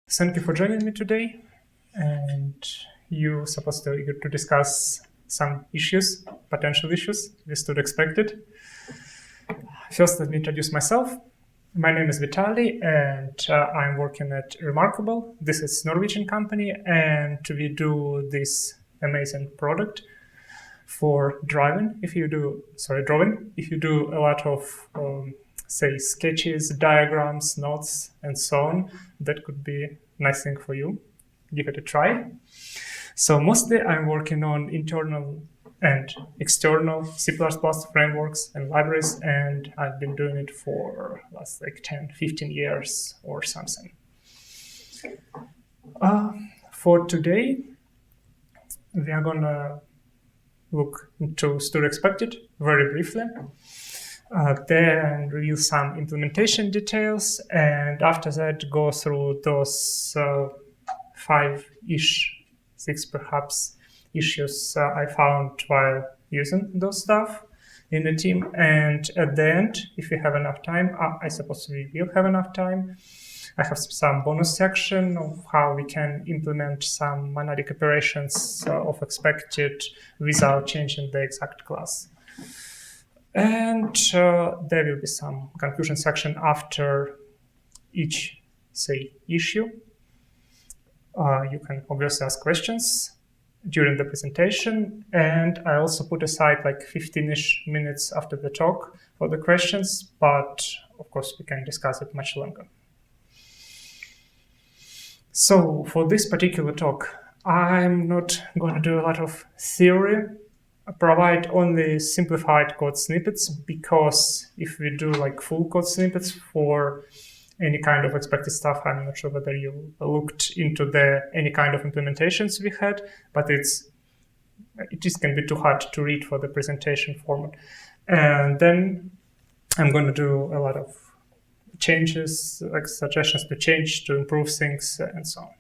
Thank you for joining me today, and you're supposed to eager to discuss some issues, potential issues we stood expected. First, let me introduce myself. My name is Vitaly, and I'm working at Remarkable. This is a Norwegian company, and we do this amazing product for drawing. If you do a lot of say sketches, diagrams, notes, and so on, that could be a nice thing for you. Give it a try. So mostly I'm working on internal and external C++ frameworks and libraries, and I've been doing it for last 10, 15 years or something. For today, we are gonna look into stood expected very briefly. Then reveal some implementation details, and after that go through those 5-ish, 6 perhaps, issues I found while using those stuff in the team. And at the end, if we have enough time, I suppose we will have enough time, I have some bonus section of how we can implement some monadic operations of expected without changing the exact class. And there will be some conclusion section after each, issue. You can obviously ask questions during the presentation, and I also put aside 15-ish minutes after the talk for the questions, but of course we can discuss it much longer. So for this particular talk, I'm not going to do a lot of theory. I provide only simplified code snippets, because if we do full code snippets for any kind of expected stuff, I'm not sure whether you looked into any kind of implementations we had, but it just can be too hard to read for the presentation format. And then I'm going to do a lot of changes, suggestions to change, to improve things, and so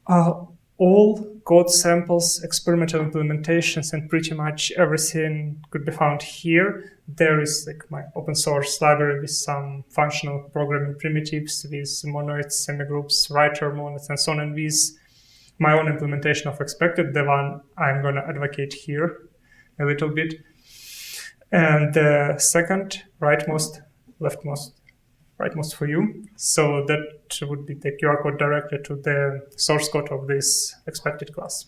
on. All code samples, experimental implementations, and pretty much everything could be found here. There is my open source library with some functional programming primitives, with monoids, semigroups, writer monoids, and so on, and with my own implementation of expected, the one I'm going to advocate here a little bit. And the second, rightmost, leftmost, rightmost for you. So that would be the QR code directly to the source code of this expected class.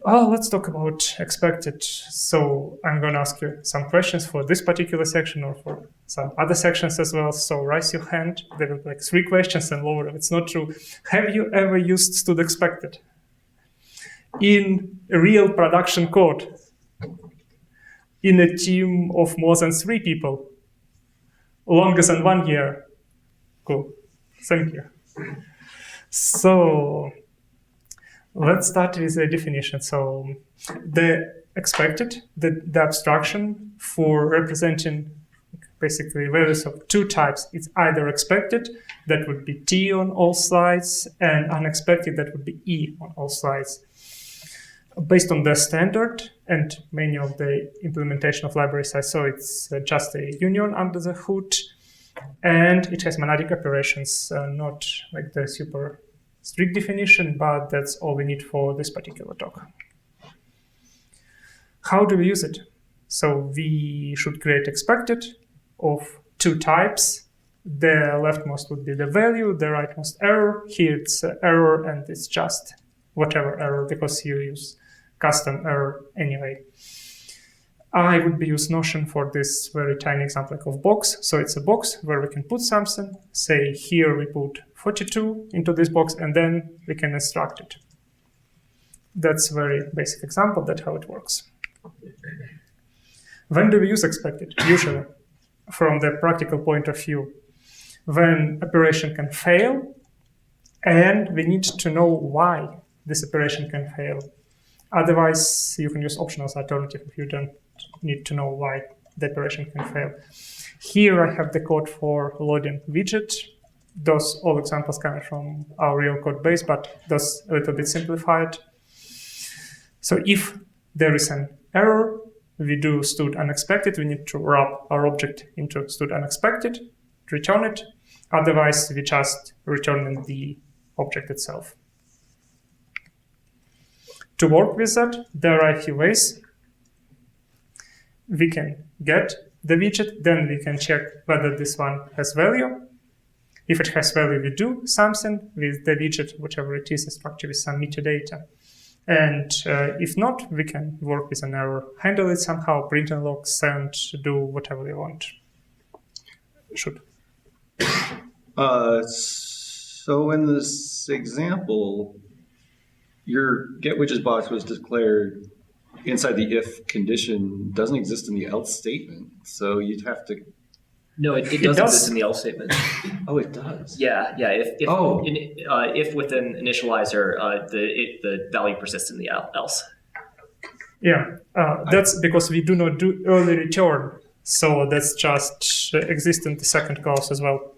Let's talk about expected. So I'm going to ask you some questions for this particular section or for some other sections as well. So raise your hand. There will be 3 questions and lower if it's not true. Have you ever used stood expected in real production code in a team of more than 3 people? Longer than 1 year. Cool. Thank you. So let's start with the definition. So the expected, the abstraction for representing basically values of 2 types. It's either expected, that would be T on all slides, and unexpected, that would be E on all slides. Based on the standard and many of the implementation of libraries I saw, it's just a union under the hood, and it has monadic operations, not the super strict definition, but that's all we need for this particular talk. How do we use it? So we should create expected of 2 types. The leftmost would be the value, the rightmost error. Here it's error, and it's just whatever error, because you use custom error anyway. I would be use Notion for this very tiny example of box. So it's a box where we can put something. Say here we put 42 into this box, and then we can instruct it. That's a very basic example. That's how it works. When do we use expected? Usually, from the practical point of view, when operation can fail, and we need to know why this operation can fail. Otherwise, you can use optional alternative if you don't need to know why the operation can fail. Here I have the code for loading widget. Those all examples coming from our real code base, but those a little bit simplified. So if there is an error, we do stood unexpected. We need to wrap our object into stood unexpected. return it. Otherwise, we just return the object itself. To work with that, there are a few ways. We can get the widget, then we can check whether this one has value. If it has value, we do something with the widget, whatever it is, a structure with some metadata. And if not, we can work with an error, handle it somehow, print and log, send, do whatever we want. Should. So in this example, your getWidgets box was declared inside the if condition, doesn't exist in the else statement. So you'd have to. No, it does exist in the else statement. Oh, it does. Yeah. If with an initializer, the value persists in the else. Yeah, that's because we do not do early return. So that's just exists in the second clause as well.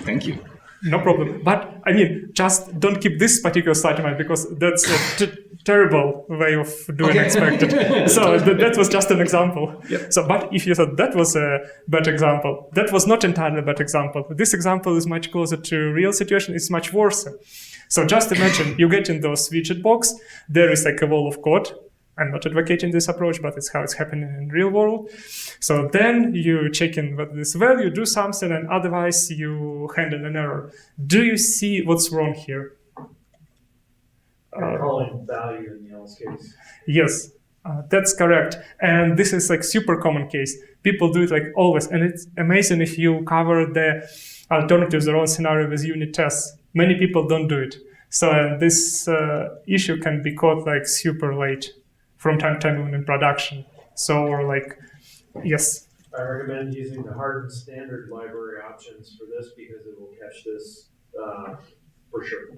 Thank you. No problem. But I mean, just don't keep this particular slide in mind because that's a terrible way of doing expected. So that was just an example. Yep. So, but if you thought that was a bad example, that was not entirely a bad example. This example is much closer to real situation. It's much worse. So just imagine you get in those widget box. There is like a wall of code. I'm not advocating this approach, but it's how it's happening in real world. So then you check in with this value, do something, and otherwise you handle an error. Do you see what's wrong here? You're calling value in the else case. Yes, that's correct. And this is like super common case. People do it like always. And it's amazing if you cover the alternatives, their own scenario with unit tests. Many people don't do it. So this issue can be caught like super late from time to time even in production. So or like, yes. I recommend using the hardened standard library options for this because it will catch this for sure.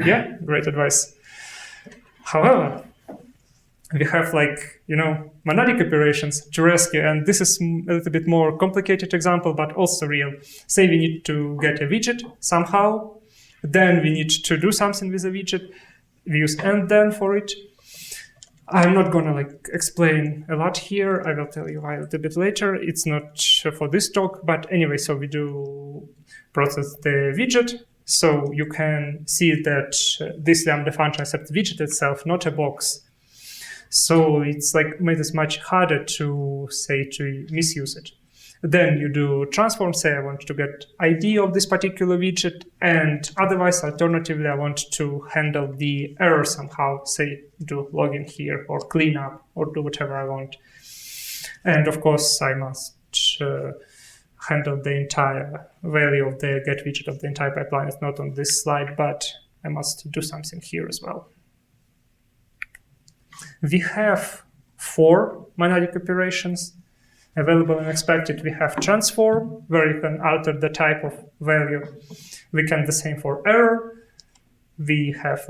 Yeah, great advice. However, we have like, monadic operations to rescue, and this is a little bit more complicated example, but also real. Say we need to get a widget somehow, then we need to do something with the widget. We use and then for it. I'm not gonna explain a lot here. I will tell you why a little bit later. It's not for this talk, but anyway, so we do process the widget. So you can see that this lambda function accepts widget itself, not a box. So it's made it much harder to misuse it. Then you do transform, say I want to get ID of this particular widget, and otherwise, alternatively, I want to handle the error somehow, say do login here or clean up or do whatever I want. And of course, I must handle the entire value of the get widget of the entire pipeline. It's not on this slide, but I must do something here as well. We have 4 monadic operations available and expected. We have transform, where you can alter the type of value. We can do the same for error. We have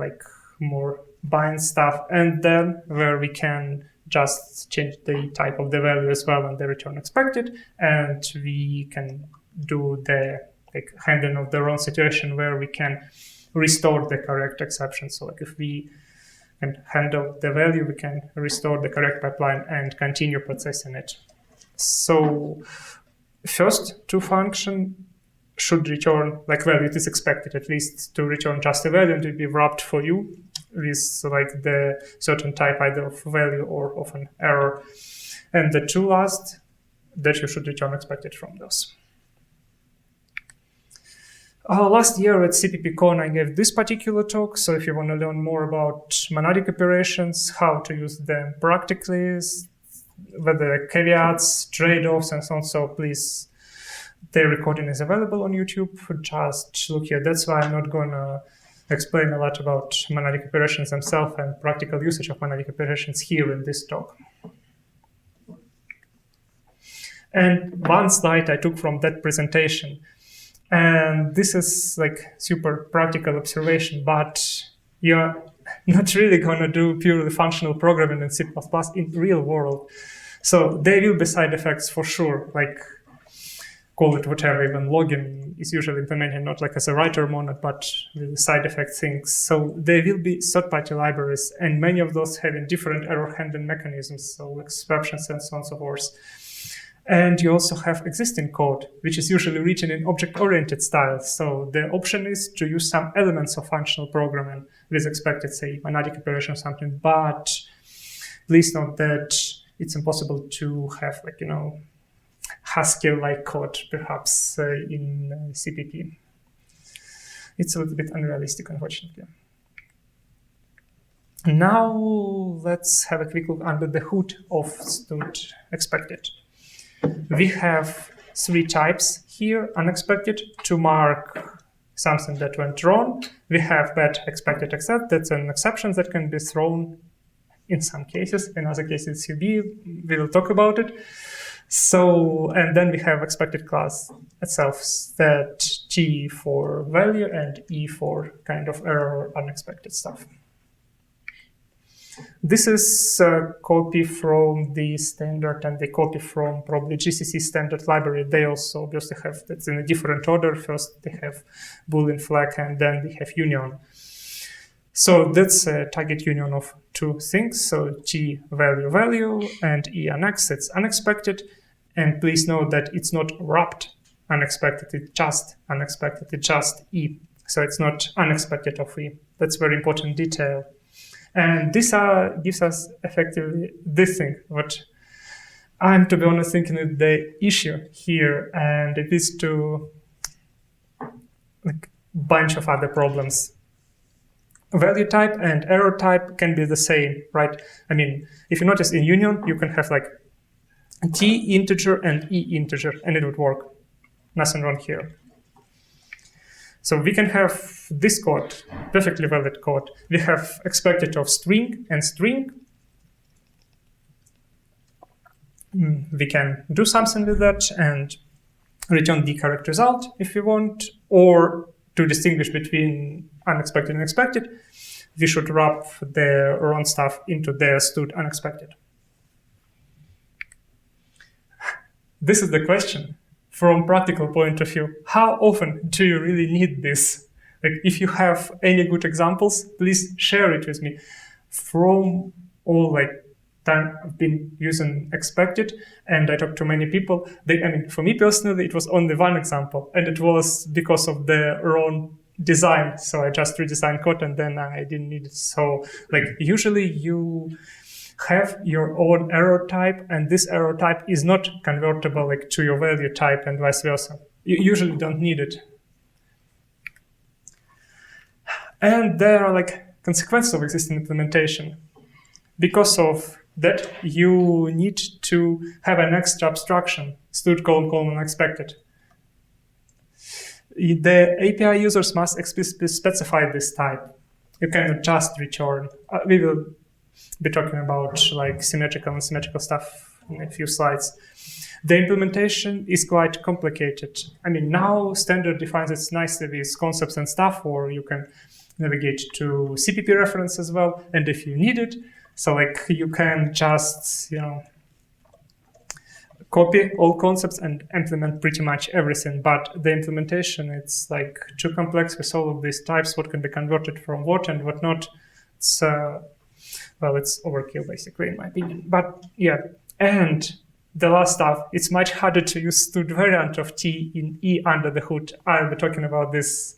more bind stuff, and then where we can just change the type of the value as well and the return expected, and we can do the handling of the wrong situation where we can restore the correct exception. So if we can handle the value, we can restore the correct pipeline and continue processing it. So first 2 functions should return value. It is expected at least to return just a value and to be wrapped for you with the certain type either of value or of an error. And the 2 last that you should return expected from those. Last year at CPPCon, I gave this particular talk. So if you want to learn more about monadic operations, how to use them practically, whether caveats, trade-offs, and so on. So please, the recording is available on YouTube. Just look here. That's why I'm not going to explain a lot about monadic operations themselves and practical usage of monadic operations here in this talk. And one slide I took from that presentation. And this is super practical observation, but you're not really going to do purely functional programming in C++ in real world. So there will be side effects for sure, call it whatever, even login is usually implemented not as a writer monad, but with side effect things. So there will be third-party libraries, and many of those having different error handling mechanisms, so exceptions and so on and so forth. And you also have existing code, which is usually written in object-oriented style. So the option is to use some elements of functional programming with expected, say, monadic operation or something. But please note that it's impossible to have, like, Haskell-like code, perhaps, in CPP. It's a little bit unrealistic, unfortunately. Now let's have a quick look under the hood of stud expected. We have 3 types here, unexpected, to mark something that went wrong. We have bad expected except, that's an exception that can be thrown in some cases. In other cases, it's UB, we will talk about it. So, and then we have expected class itself, that T for value and E for kind of error or unexpected stuff. This is a copy from the standard and the copy from probably GCC standard library. They also obviously have, that's in a different order. First they have Boolean flag and then they have union. So that's a target union of 2 things. So T value value and E annex, it's unexpected. And please note that it's not wrapped unexpected, it's just unexpected, it's just E. So it's not unexpected of E. That's very important detail. And this gives us effectively this thing, what I'm, to be honest, thinking is the issue here, and it leads to like bunch of other problems. Value type and error type can be the same, right? I mean, if you notice in union, you can have like T integer and E integer, and it would work. Nothing wrong here. So we can have this code, perfectly valid code. We have expected of string and string. We can do something with that and return the correct result if we want, or to distinguish between unexpected and expected, we should wrap the wrong stuff into the stud unexpected. This is the question. From practical point of view, how often do you really need this? Like, if you have any good examples, please share it with me. From all like time I've been using expected, and I talked to many people. For me personally, it was only one example, and it was because of the wrong design. So I just redesigned code, and then I didn't need it. So, like, usually you have your own error type, and this error type is not convertible like to your value type and vice versa. You usually don't need it. And there are like consequences of existing implementation. Because of that, you need to have an extra abstraction, stud : unexpected. The API users must explicitly specify this type. You cannot just return. We will be talking about like symmetrical and symmetrical stuff in a few slides. The implementation is quite complicated. I mean, now standard defines it nicely with concepts and stuff, or you can navigate to CPP reference as well. And if you need it, so like you can just, copy all concepts and implement pretty much everything. But the implementation, it's like too complex with all of these types, what can be converted from what and what not. It's it's overkill, basically, in my opinion. But yeah, and the last stuff, it's much harder to use stud variant of T in E under the hood. I'll be talking about this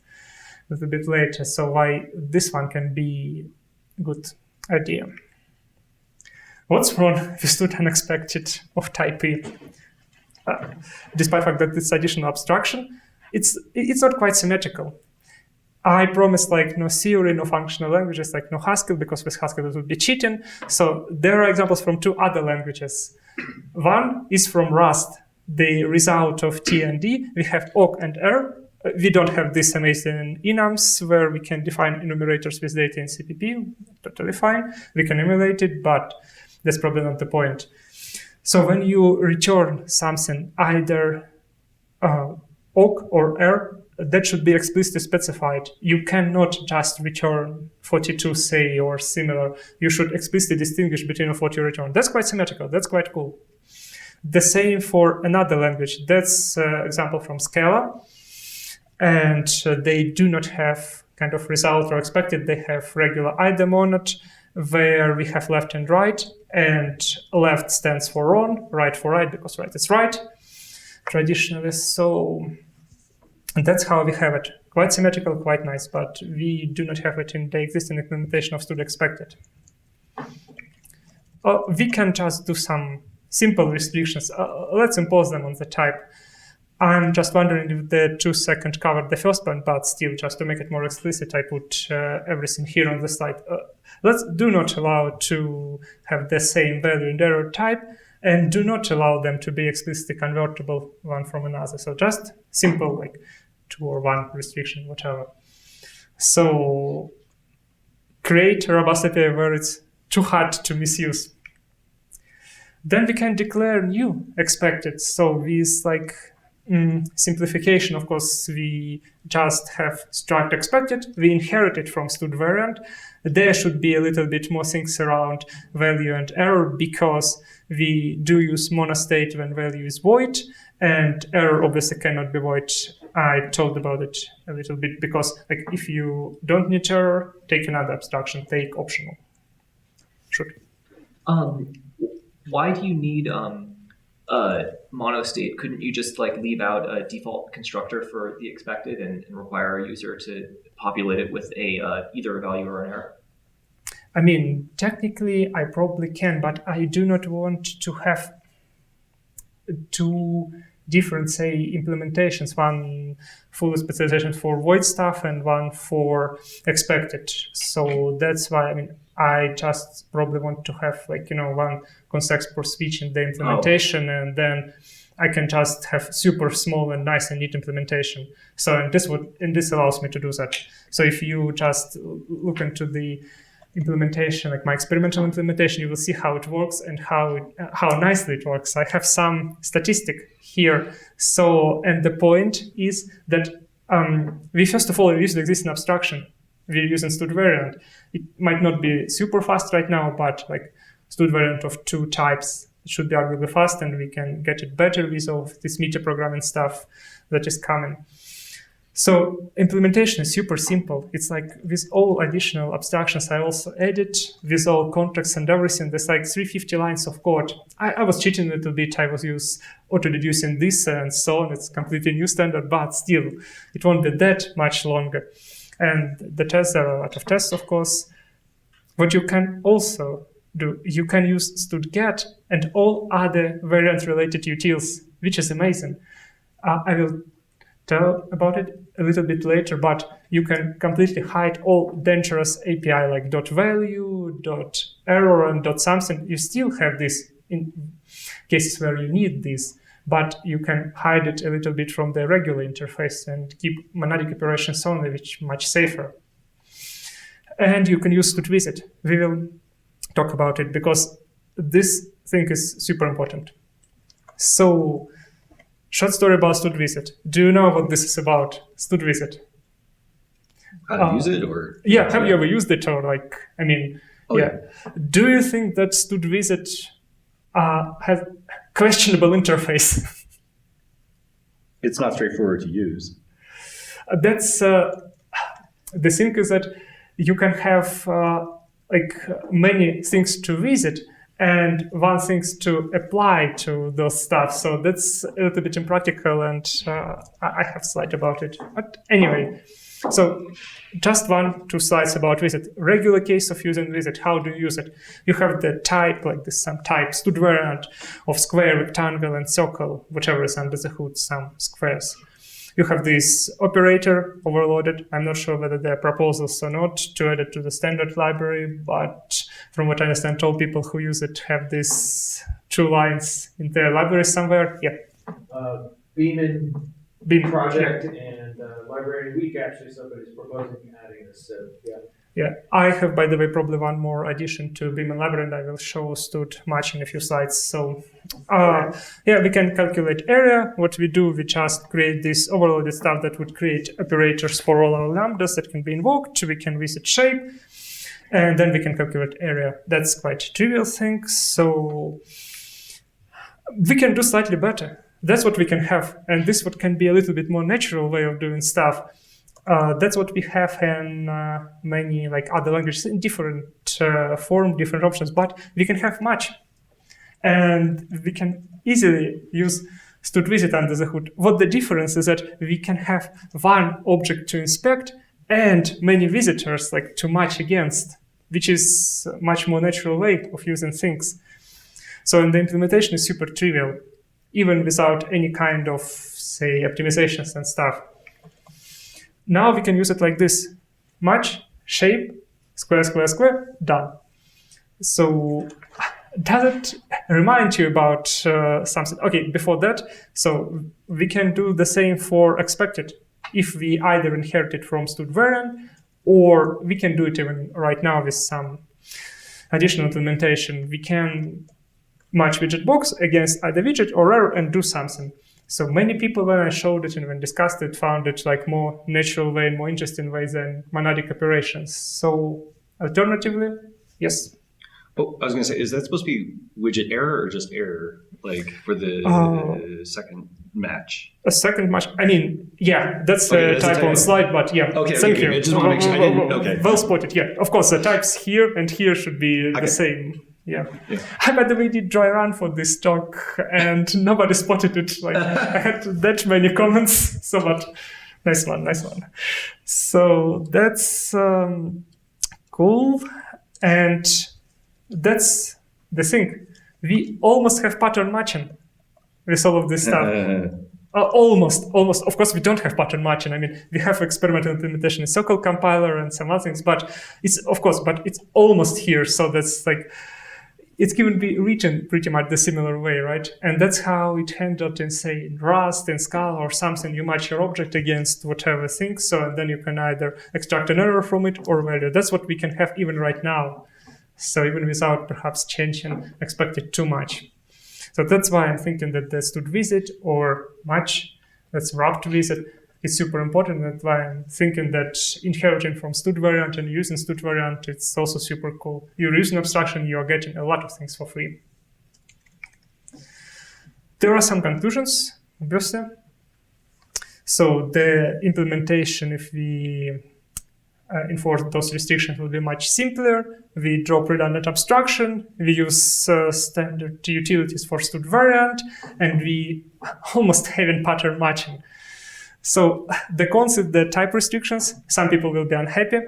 a little bit later, so why this one can be a good idea. What's wrong with stud unexpected of type E? Despite the fact that it's additional abstraction, it's not quite symmetrical. I promised like no theory, no functional languages, like no Haskell, because with Haskell it would be cheating. So there are examples from 2 other languages. One is from Rust, the result of T and D. We have awk and err. We don't have this amazing enums where we can define enumerators with data in CPP. Totally fine. We can emulate it, but that's probably not the point. So when you return something, either awk or err, that should be explicitly specified. You cannot just return 42, say, or similar. You should explicitly distinguish between what you return. That's quite symmetrical. That's quite cool. The same for another language. That's an example from Scala. And they do not have kind of result or expected. They have regular either monad where we have left and right, and left stands for wrong, right for right, because right is right, traditionally. So and that's how we have it. Quite symmetrical, quite nice, but we do not have it in the existing implementation of std expected. We can just do some simple restrictions. Let's impose them on the type. I'm just wondering if the 2 second covered the first one, but still, just to make it more explicit, I put everything here on the slide. Let's do not allow to have the same value in the error type, and do not allow them to be explicitly convertible one from another. So just simple, like 2 or 1 restriction, whatever. So create a robust API where it's too hard to misuse. Then we can declare new expected. So with like simplification, of course, we just have struct expected. We inherit it from stud variant. There should be a little bit more things around value and error, because we do use monostate when value is void, and error obviously cannot be void. I told about it a little bit, because like if you don't need error, take another abstraction, take optional. Should. Why do you need monostate? Couldn't you just like leave out a default constructor for the expected and require a user to populate it with a either a value or an error? I mean, technically, I probably can, but I do not want to have 2 different, say, implementations, one full specialization for void stuff and one for expected. So that's why, I mean, I just probably want to have like, one context per switch in the implementation, and then I can just have super small and nice and neat implementation. So and this allows me to do that. So if you just look into the implementation, like my experimental implementation, you will see how it works and how nicely it works. I have some statistic here. So, and the point is that we first of all use the existing abstraction. We're using stud variant. It might not be super fast right now, but like stud variant of 2 types, it should be arguably fast, and we can get it better with all of this meta-programming stuff that is coming. So implementation is super simple. It's like with all additional abstractions I also added, with all contracts and everything, there's like 350 lines of code. I was cheating a little bit. I was using auto-deducing this and so on. It's completely new standard, but still, it won't be that much longer. And the tests, there are a lot of tests, of course. What you can also do, you can use std_get and all other variant-related utils, which is amazing. I will tell about it a little bit later, but you can completely hide all dangerous API like .value, .error, and .something. You still have this in cases where you need this, but you can hide it a little bit from the regular interface and keep monadic operations only, which is much safer. And you can use std_visit. We will talk about it because this thing is super important. So, short story about std_visit. Do you know what this is about, std_visit? How to use it, or? Yeah, have you ever used it, or like, I mean, yeah. Do you think that std_visit has questionable interface? It's not straightforward to use. That's the thing is that you can have like many things to visit and one thing to apply to those stuff. So that's a little bit impractical, and I have slide about it. But anyway, so just 1-2 slides about visit. Regular case of using visit. How do you use it? You have the type, like this some type, stud variant of square, rectangle, and circle, whichever is under the hood, some squares. You have this operator overloaded. I'm not sure whether there are proposals or not to add it to the standard library, but from what I understand, all people who use it have these 2 lines in their library somewhere. Yeah. Beam project and library week, actually, somebody's proposing adding this. So, yeah. Yeah, I have, by the way, probably one more addition to Beam and Library, and I will show stud much in a few slides. So, yeah, we can calculate area. What we do, we just create this overloaded stuff that would create operators for all our lambdas that can be invoked. We can visit shape, and then we can calculate area. That's quite a trivial thing. So, we can do slightly better. That's what we can have, and this what can be a little bit more natural way of doing stuff. That's what we have in many other languages in different form, different options, but we can have much. And we can easily use std_visit under the hood. What the difference is that we can have one object to inspect and many visitors to match against, which is a much more natural way of using things. So in the implementation is super trivial, even without any kind of, say, optimizations and stuff. Now we can use it like this. Match, shape, square, square, square, done. So does it remind you about something? Okay, before that, so we can do the same for expected. If we either inherit it from std variant, or we can do it even right now with some additional implementation. We can match widget box against either widget or error and do something. So many people, when I showed it and when discussed it, found it more natural way and more interesting way than monadic operations. So alternatively, yes. Oh, I was going to say, is that supposed to be widget error or just error, for the second match? A second match. I mean, yeah, that's a typo on slide, but yeah. Okay, thank you. I just want to make sure I didn't. Okay. Well spotted. Yeah, of course, the types here and here should be the same. Yeah. I, by the way, did dry run for this talk, and nobody spotted it. I had that many comments. So, but nice one. So that's cool, and that's the thing. We almost have pattern matching with all of this stuff. Almost. Of course, we don't have pattern matching. I mean, we have experimental implementation in Circle compiler and some other things, but it's almost here. So that's it's given be written pretty much the similar way, right? And that's how it handled in, say, in Rust, in Scala or something. You match your object against whatever thing. So and then you can either extract an error from it or value. That's what we can have even right now. So even without perhaps changing expected too much. So that's why I'm thinking that the std_visit or match, that's wrapped visit, is super important. That's why I'm thinking that inheriting from std variant and using std variant, it's also super cool. You're using abstraction, you are getting a lot of things for free. There are some conclusions, obviously. So the implementation, if we enforce those restrictions, will be much simpler. We drop redundant abstraction. We use standard utilities for std variant, and we almost having pattern matching. So the concept, the type restrictions, some people will be unhappy.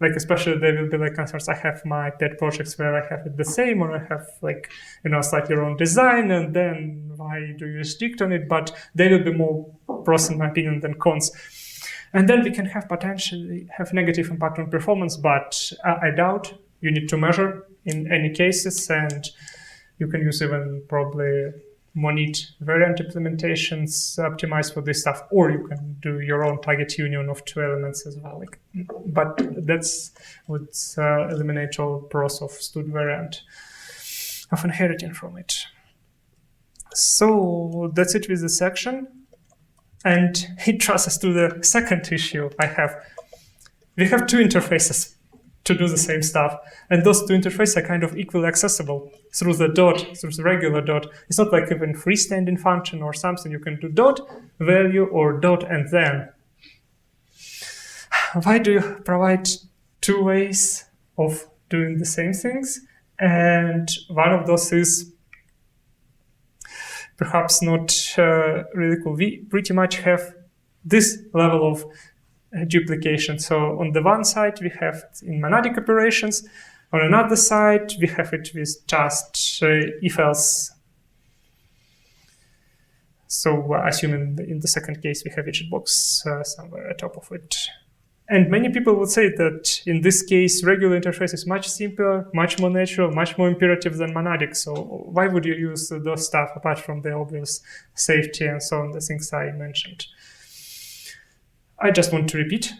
Especially there will be concerns. I have my pet projects where I have it the same, or I have slightly wrong design, and then why do you restrict on it? But there will be more pros in my opinion than cons. And then we can potentially have negative impact on performance, but I doubt. You need to measure in any cases, and you can use even probably Monadic variant implementations optimized for this stuff, or you can do your own target union of two elements as well. But that's would eliminate all pros of std variant of inheriting from it. So that's it with the section. And it draws us to the second issue I have. We have two interfaces to do the same stuff. And those two interfaces are kind of equally accessible through the dot, through the regular dot. It's not like even freestanding function or something. You can do dot, value, or dot, and then. Why do you provide two ways of doing the same things? And one of those is perhaps not really cool. We pretty much have this level of duplication. So on the one side, we have it in monadic operations. On another side, we have it with just if-else. So assuming in the second case, we have widget box somewhere at top of it. And many people would say that in this case, regular interface is much simpler, much more natural, much more imperative than monadic. So why would you use those stuff apart from the obvious safety and so on, the things I mentioned? I just want to repeat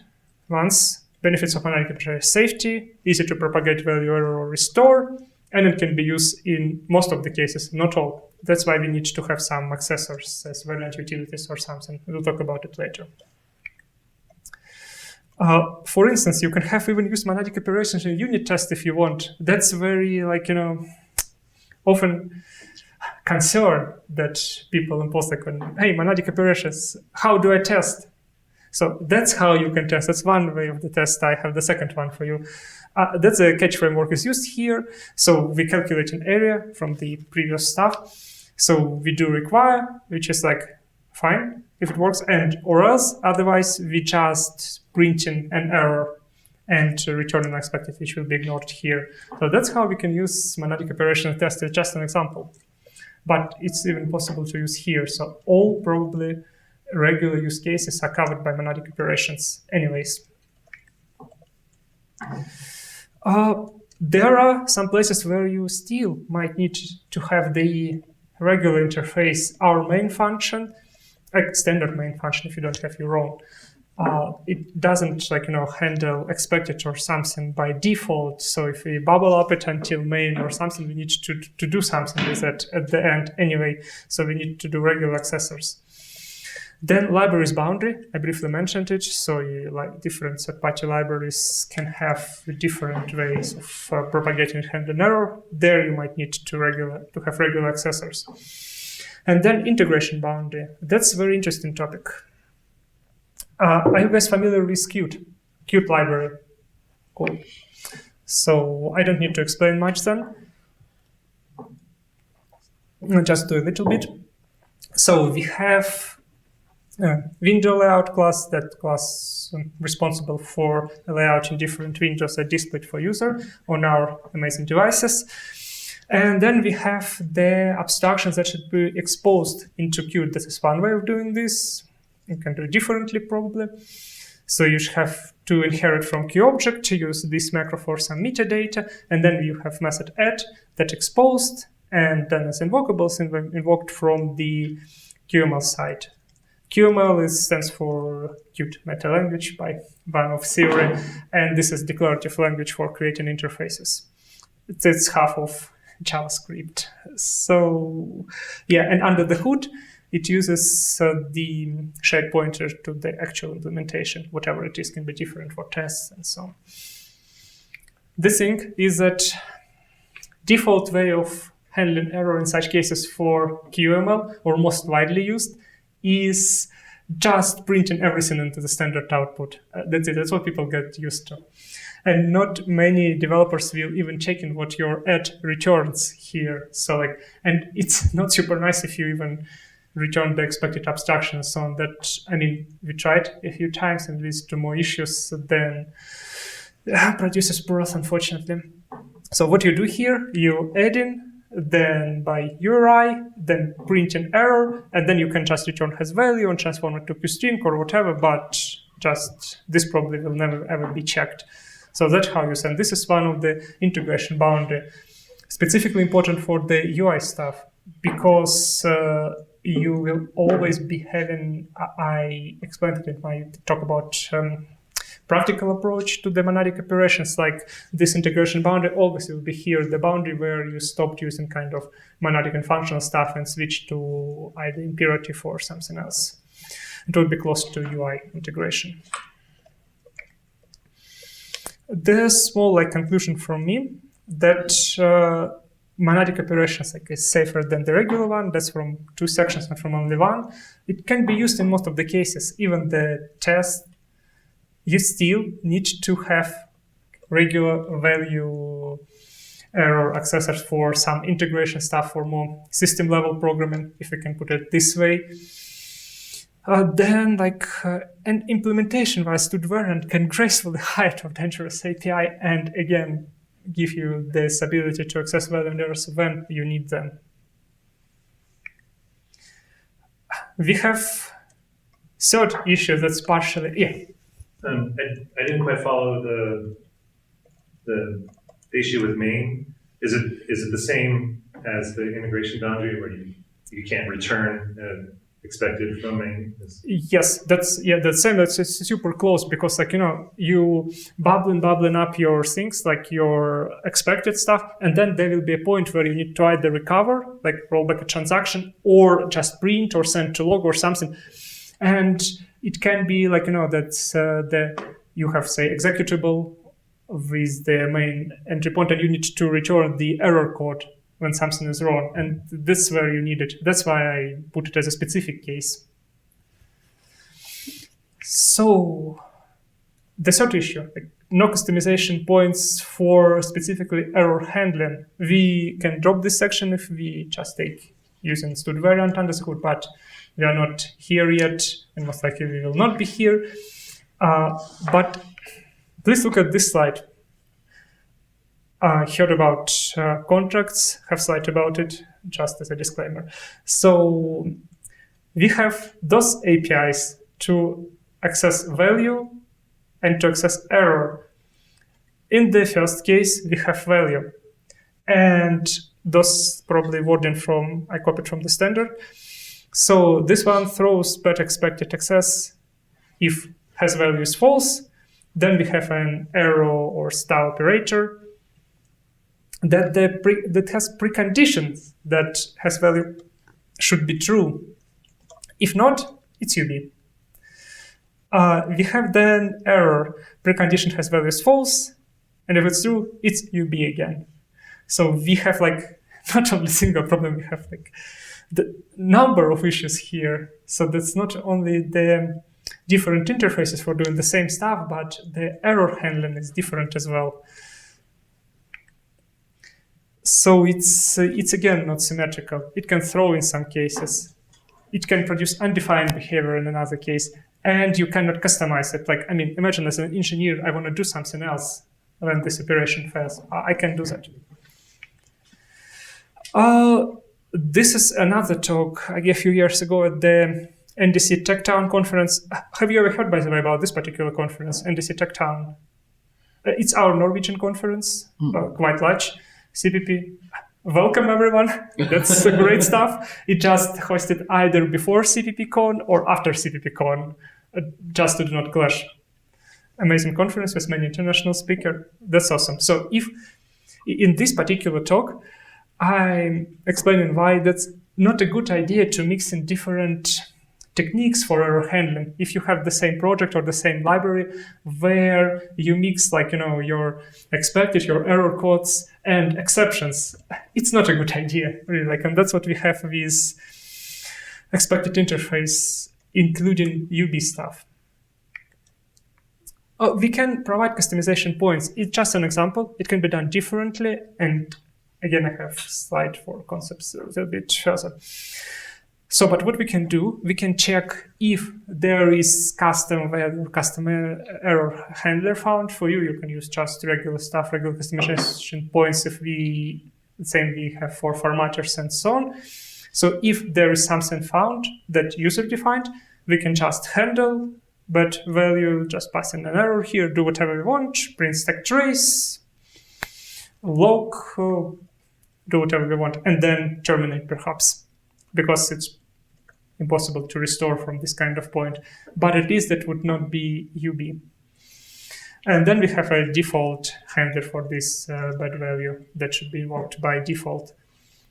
once. Benefits of monadic interface: safety, easy to propagate value, error, or restore, and it can be used in most of the cases, not all. That's why we need to have some accessors as variant utilities or something. We'll talk about it later. For instance, you can have even use monadic operations in unit test if you want. That's very, often concern that people impose, hey, monadic operations, how do I test? So that's how you can test. That's one way of the test. I have the second one for you. That's a catch framework is used here. So we calculate an area from the previous stuff. So we do require, which is like fine if it works, and or else otherwise we just print in an error and return unexpected, which will be ignored here. So that's how we can use monadic operational test. It's just an example, but it's even possible to use here. So all probably regular use cases are covered by monadic operations anyways. There are some places where you still might need to have the regular interface, our main function, like standard main function if you don't have your own. It doesn't handle expected or something by default. So if we bubble up it until main or something, we need to do something with that at the end anyway. So we need to do regular accessors. Then libraries boundary, I briefly mentioned it. So like different third-party libraries can have different ways of propagating and handling error. There you might need to have regular accessors. And then integration boundary. That's a very interesting topic. Are you guys familiar with Qt library? Cool. So I don't need to explain much then. I'll just do a little bit. So we have window layout class, that class responsible for layout in different windows that displayed for user on our amazing devices. And then we have the abstractions that should be exposed into Qt. This is one way of doing this. You can do it differently probably. So you should have to inherit from QObject to use this macro for some metadata, and then you have method add that exposed, and then as invocables invoked from the QML side. QML stands for Qt Meta Language by Ivanov theory, and this is declarative language for creating interfaces. It's half of JavaScript. So yeah, and under the hood, it uses the shared pointer to the actual implementation. Whatever it is can be different for tests and so on. The thing is that default way of handling error in such cases for QML, or most widely used, is just printing everything into the standard output. That's it. That's what people get used to. And not many developers will even check in what your add returns here. So and it's not super nice if you even return the expected abstraction and so on. We tried a few times and leads to more issues than produces pros, unfortunately. So what you do here, you add in, then by URI, then print an error, and then you can just return has value and transform it to QString or whatever, but just this probably will never ever be checked. So that's how you send. This is one of the integration boundary, specifically important for the UI stuff, because you will always be having, I explained it in my talk about practical approach to the monadic operations, like this integration boundary always will be here, the boundary where you stopped using kind of monadic and functional stuff and switch to either imperative or something else. It will be close to UI integration. The small conclusion from me that monadic operations is safer than the regular one. That's from 2 sections and from only one. It can be used in most of the cases. Even the test, you still need to have regular value error accessors for some integration stuff, for more system level programming, if we can put it this way. Then an implementation wise to variant can gracefully hide a dangerous API and again give you this ability to access value errors when you need them. We have third issue that's partially, I didn't quite follow the issue with main. Is it the same as the integration boundary where you can't return expected from main? Yes, that's the same. That's super close because you bubbling up your things, like your expected stuff, and then there will be a point where you need to either recover, like roll back a transaction, or just print or send to log or something. And it can be that's you have say executable with the main entry point, and you need to return the error code when something is wrong, and this is where you need it. That's why I put it as a specific case. So So the third issue, like no customization points for specifically error handling. We can drop this section if we just take using stud variant underscore, but we are not here yet, and most likely we will not be here. But please look at this slide. Heard about contracts, have slide about it, just as a disclaimer. So we have those APIs to access value and to access error. In the first case, we have value. And those probably wording I copied from the standard. So this one throws but expected access if has value is false. Then we have an arrow or star operator that has preconditions that has value should be true. If not, it's UB. We have then error, precondition has value is false, and if it's true, it's UB again. So we have like not only single problem, we have like the number of issues here. So that's not only the different interfaces for doing the same stuff, but the error handling is different as well. So it's again not symmetrical. It can throw in some cases. It can produce undefined behavior in another case, and you cannot customize it. Like, I mean, imagine as an engineer, I want to do something else when this operation fails. I can do that. This is another talk I gave a few years ago at the NDC TechTown conference. Have you ever heard, by the way, about this particular conference, NDC TechTown? It's our Norwegian conference, quite large, CPP. Welcome, everyone. That's great stuff. It just hosted either before CPPCon or after CPPCon, just to do not clash. Amazing conference with many international speakers. That's awesome. So if in this particular talk, I'm explaining why that's not a good idea to mix in different techniques for error handling. If you have the same project or the same library where you mix like, your expected, your error codes and exceptions, it's not a good idea, really. Like, and that's what we have with expected interface, including UB stuff. We can provide customization points. It's just an example. It can be done differently. And again, I have a slide for concepts a little bit further. So, but what we can do, we can check if there is custom error handler found for you. You can use just regular stuff, regular customization points if the same we have for formatters and so on. So if there is something found that user defined, we can just handle, but value, just pass in an error here, do whatever we want, print stack trace, log, do whatever we want, and then terminate perhaps, because it's impossible to restore from this kind of point. But at least that would not be UB. And then we have a default handler for this bad value that should be invoked by default.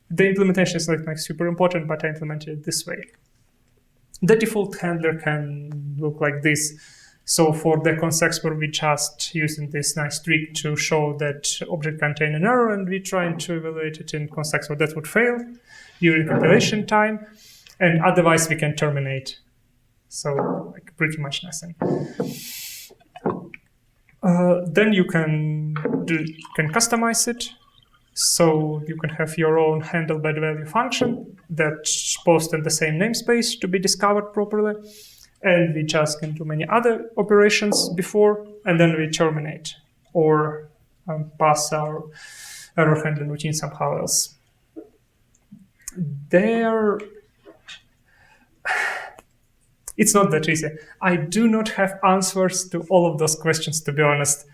The implementation is not like super important, but I implemented it this way. The default handler can look like this. So for the context where we just using this nice trick to show that object contain an error, and we trying to evaluate it in context where that would fail during compilation time, and otherwise we can terminate. So like pretty much nothing. Then you can customize it. So you can have your own handle bad value function that's posted in the same namespace to be discovered properly. And we just can do many other operations before, and then we terminate or pass our error handling routine somehow else. It's not that easy. I do not have answers to all of those questions, to be honest.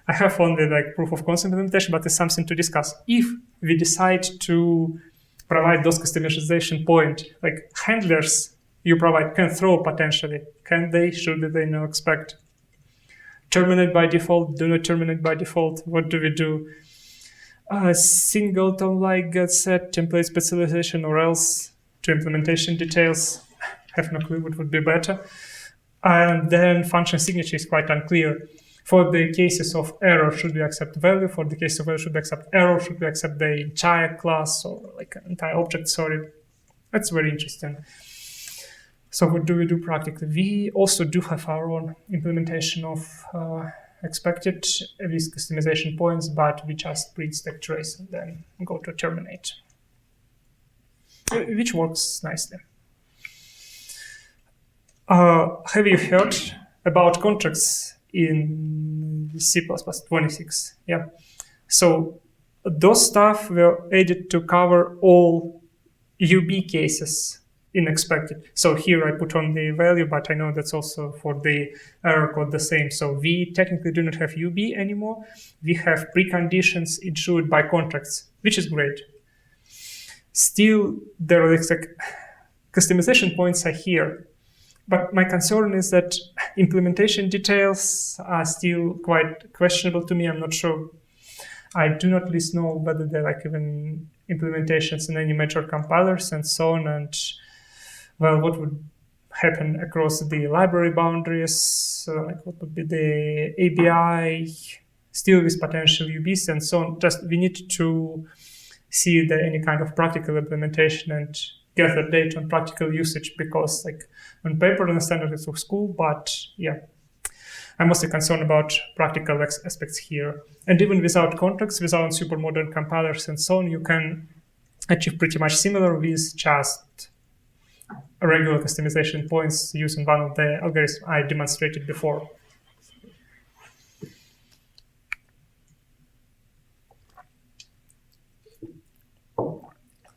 I have only like proof of concept implementation, but it's something to discuss. If we decide to provide those customization point, like handlers you provide can throw potentially. Can they, should they not expect? Terminate by default, do not terminate by default. What do we do? Singleton like get set, template specialization, or else to implementation details. Have no clue what would be better. And then function signature is quite unclear. For the cases of error, should we accept value? For the case of value, should we accept error? Should we accept the entire class or like an entire object? Sorry, that's very interesting. So what do we do practically? We also do have our own implementation of expected with customization points, but we just print stack trace and then go to terminate, which works nicely. Have you heard about contracts in C++26? Yeah. So those stuff were added to cover all UB cases in expected. So here I put on the value, but I know that's also for the error code the same. So we technically do not have UB anymore. We have preconditions issued by contracts, which is great. Still, there are like customization points are here. But my concern is that implementation details are still quite questionable to me. I'm not sure. I do not at least know whether they're like even implementations in any major compilers and so on. And well, what would happen across the library boundaries? Like what would be the ABI, still with potential UBs and so on. Just we need to see any kind of practical implementation and gather data on practical usage, because like on paper, I understand that it looks cool, but yeah, I'm mostly concerned about practical aspects here. And even without contracts, without super modern compilers and so on, you can achieve pretty much similar with just regular customization points using one of the algorithms I demonstrated before.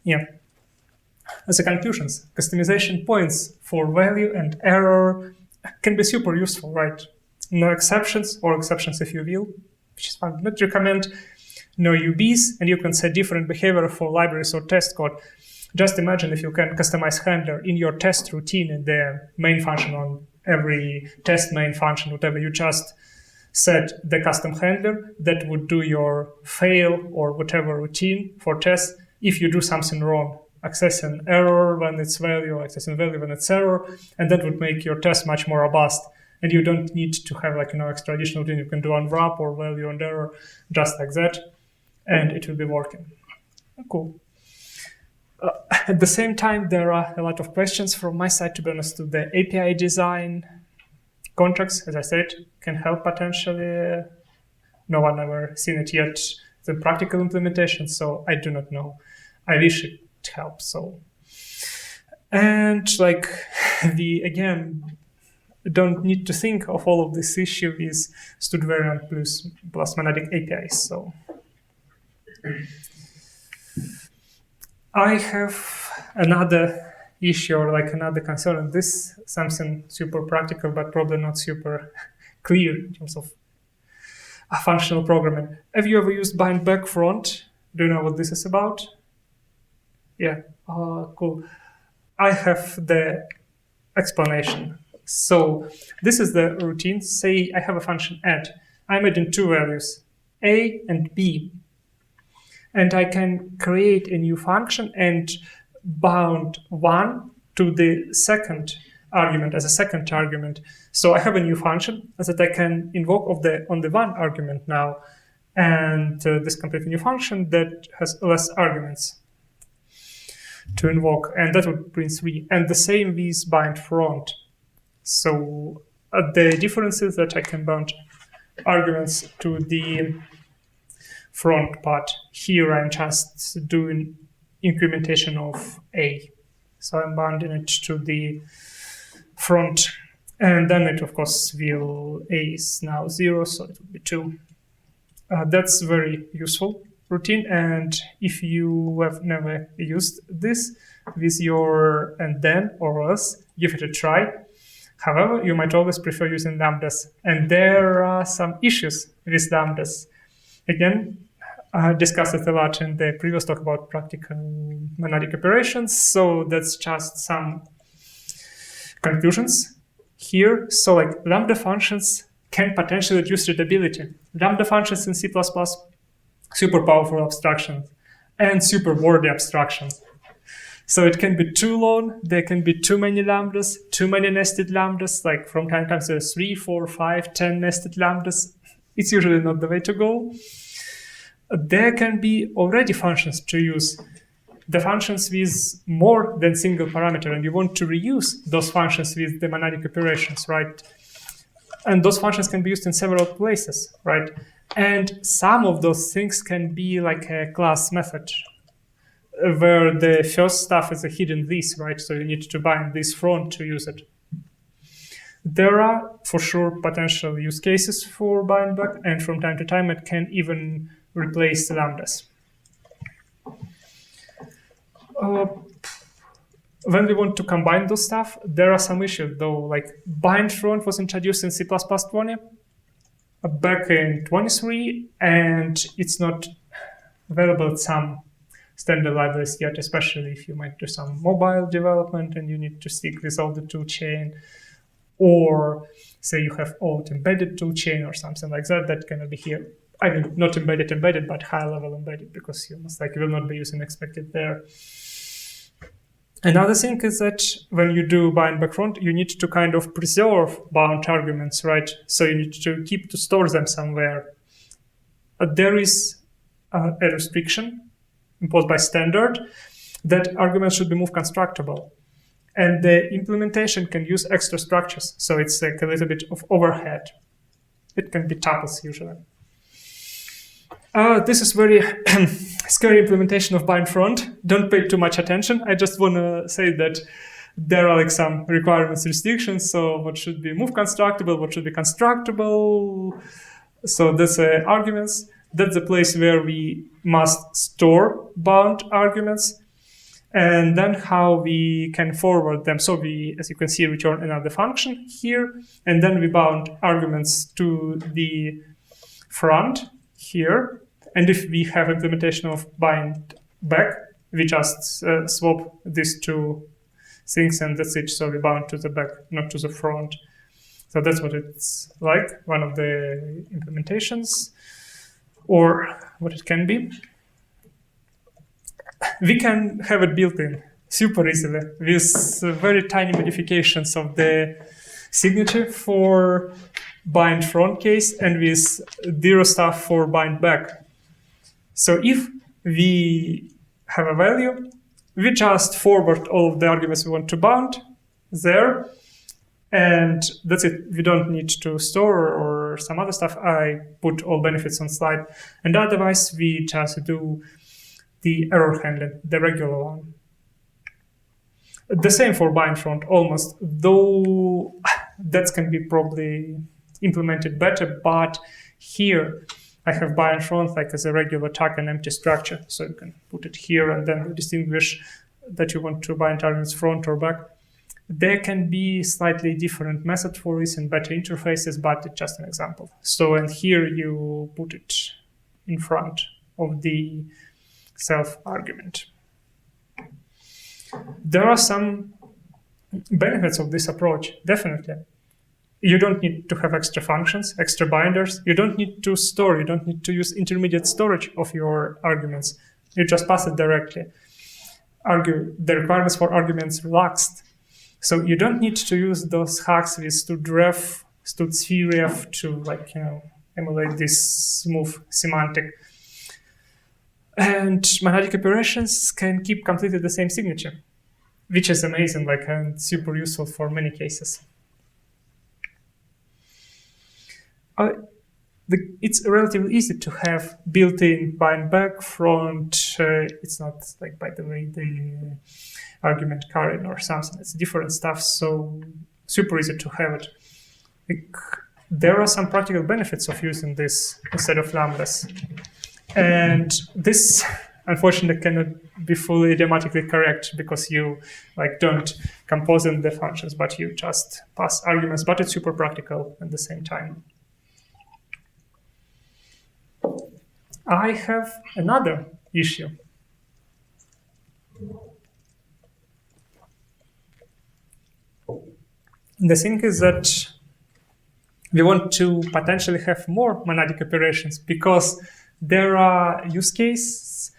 Yeah. As a conclusions, customization points for value and error can be super useful, right? No exceptions, or exceptions if you will, which is fine. But recommend no UBs, and you can set different behavior for libraries or test code. Just imagine if you can customize handler in your test routine in the main function on every test main function, whatever you just set the custom handler that would do your fail or whatever routine for tests if you do something wrong. Accessing error when it's value, or accessing value when it's error, and that would make your test much more robust. And you don't need to have like extra additional thing. You can do unwrap or value and error just like that, and it will be working. Cool. At the same time, there are a lot of questions from my side, to be honest, to the API design. Contracts, as I said, can help potentially. No one ever seen it yet, the practical implementation, so I do not know. I wish it helps. So, and like we again don't need to think of all of this issue with stud variant plus Monadic APIs. So I have another issue, or like another concern, and this something super practical but probably not super clear in terms of functional programming. Have you ever used bind back front? Do you know what this is about? Yeah, cool. I have the explanation. So this is the routine. Say I have a function add. I'm adding two values, a and b. And I can create a new function and bound one to the second argument as a second argument. So I have a new function that I can invoke on the one argument now, and this completely new function that has less arguments to invoke, and that would print 3. And the same with bind front. So the difference is that I can bound arguments to the front part. Here I'm just doing incrementation of a. So I'm bounding it to the front. And then it, of course, will a is now 0, so it will be 2. That's very useful routine, and if you have never used this with your and then or else, give it a try. However, you might always prefer using lambdas, and there are some issues with lambdas. Again, I discussed it a lot in the previous talk about practical monadic operations, so that's just some conclusions here. So like lambda functions can potentially reduce readability. Lambda functions in C++, super powerful abstraction and super wordy abstraction. So it can be too long, there can be too many lambdas, too many nested lambdas, like from time to time there's 3, 4, 5, 10 nested lambdas. It's usually not the way to go. There can be already functions to use the functions with more than single parameter, and you want to reuse those functions with the monadic operations, right? And those functions can be used in several places, right? And some of those things can be like a class method, where the first stuff is a hidden this, right? So you need to bind this front to use it. There are, for sure, potential use cases for bind back, and from time to time it can even replace lambdas. When we want to combine those stuff, there are some issues, though. Like bind front was introduced in C++20 back in 23, and it's not available at some standard libraries yet, especially if you might do some mobile development and you need to stick with all the toolchain, or say you have old embedded toolchain or something like that, that cannot be here. I mean, not embedded, but high-level embedded, because you most likely will not be using expected there. Another thing is that when you do bind backfront, you need to kind of preserve bound arguments, right? So you need to keep to store them somewhere. There is a restriction imposed by standard that arguments should be move constructible. And the implementation can use extra structures. So it's like a little bit of overhead. It can be tuples usually. This is very scary implementation of bind front. Don't pay too much attention. I just want to say that there are like some requirements, restrictions. So what should be move constructible, what should be constructible. So that's arguments. That's the place where we must store bound arguments. And then how we can forward them. So we, as you can see, return another function here. And then we bound arguments to the front here. And if we have implementation of bind back, we just swap these two things and that's it. So we bound to the back, not to the front. So that's what it's like, one of the implementations, or what it can be. We can have it built in super easily with very tiny modifications of the signature for bind front case and with zero stuff for bind back. So if we have a value, we just forward all of the arguments we want to bound there, and that's it. We don't need to store or some other stuff. I put all benefits on slide, and otherwise we just do the error handling, the regular one. The same for bind front almost, though that can be probably implemented better, but here I have bind front like as a regular tag and empty structure. So you can put it here and then distinguish that you want to bind arguments front or back. There can be slightly different method for this and better interfaces, but it's just an example. So, and here you put it in front of the self argument. There are some benefits of this approach, definitely. You don't need to have extra functions, extra binders. You don't need to store. You don't need to use intermediate storage of your arguments. You just pass it directly. The requirements for arguments relaxed. So you don't need to use those hacks with studref, studspheref to emulate this smooth semantic. And monadic operations can keep completely the same signature, which is amazing, and super useful for many cases. It's relatively easy to have built-in bind back front. It's not by the way, the argument current or something. It's different stuff, so super easy to have it. There are some practical benefits of using this instead of lambdas. And this, unfortunately, cannot be fully idiomatically correct because you don't compose in the functions, but you just pass arguments. But it's super practical at the same time. I have another issue. The thing is that we want to potentially have more monadic operations because there are use cases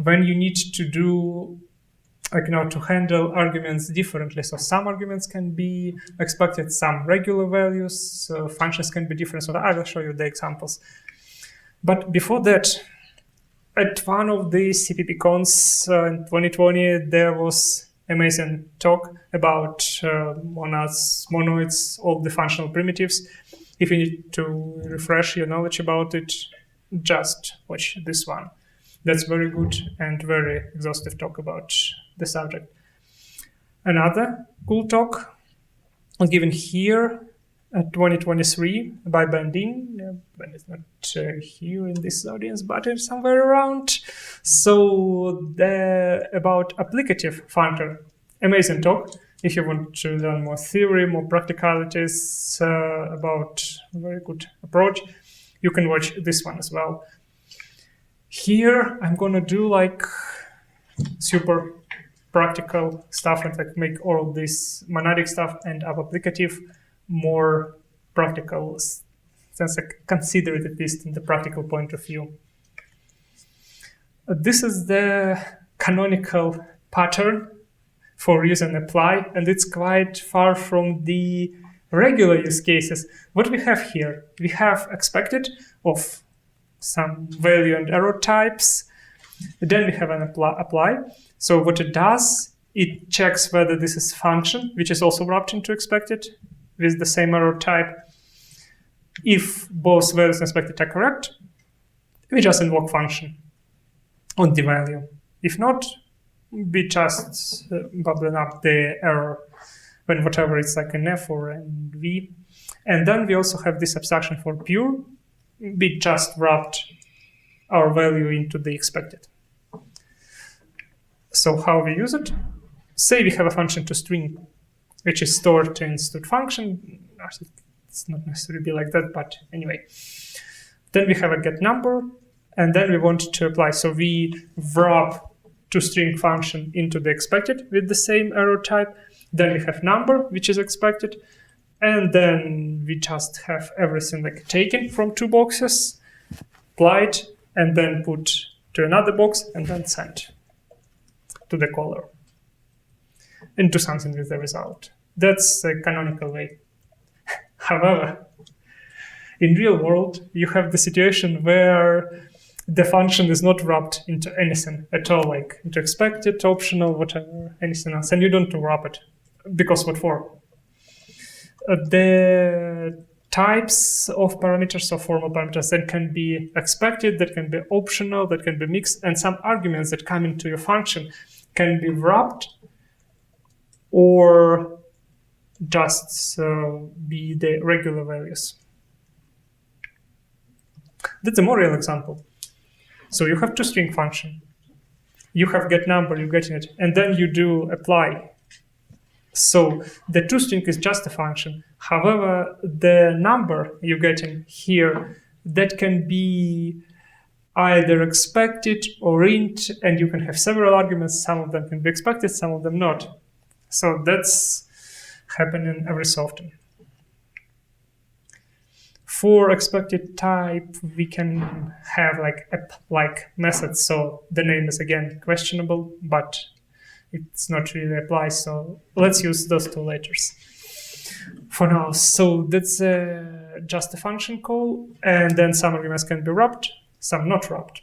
when you need to do, to handle arguments differently. So some arguments can be expected, some regular values, so functions can be different. So I will show you the examples. But before that, At one of the CPPCons in 2020, there was amazing talk about monads, monoids, all the functional primitives. If you need to refresh your knowledge about it, just watch this one. That's very good and very exhaustive talk about the subject. Another cool talk was given here at 2023 by Bandin. Ben is not here in this audience, but it's somewhere around. So about applicative functor. Amazing talk. If you want to learn more theory, more practicalities about a very good approach, you can watch this one as well. Here, I'm going to do like super practical stuff and like make all of this monadic stuff and applicative more practical, since I consider it at least in the practical point of view. This is the canonical pattern for use and apply, and it's quite far from the regular use cases. What we have here, we have expected of some value and error types. Then we have an apply. So what it does, it checks whether this is function, which is also wrapped into expected with the same error type. If both values and expected are correct, we just invoke function on the value. If not, we just bubbling up the error when whatever it's like an F or an V. And then we also have this abstraction for pure. We just wrapped our value into the expected. So how we use it? Say we have a function toString, which is stored in stored function. It's not necessarily be like that, but anyway. Then we have a get number, and then we want to apply. So we wrap toString function into the expected with the same error type. Then we have number, which is expected. And then we just have everything like taken from two boxes, applied, and then put to another box, and then sent to the caller into something with the result. That's a canonical way. However, in real world, you have the situation where the function is not wrapped into anything at all, like into expected, optional, whatever, anything else, and you don't wrap it. Because what for? The types of parameters or formal parameters that can be expected, that can be optional, that can be mixed, and some arguments that come into your function can be wrapped or just be the regular values. That's a more real example. So you have toString function, you have get number, you get it, and then you do apply. So the toString is just a function. However, the number you get in here, that can be either expected or int, and you can have several arguments. Some of them can be expected, some of them not. So that's happening every so often. For expected type, we can have like app-like methods. So the name is again questionable, but it's not really applied. So let's use those two letters for now. So that's just a function call, and then some arguments can be wrapped, some not wrapped.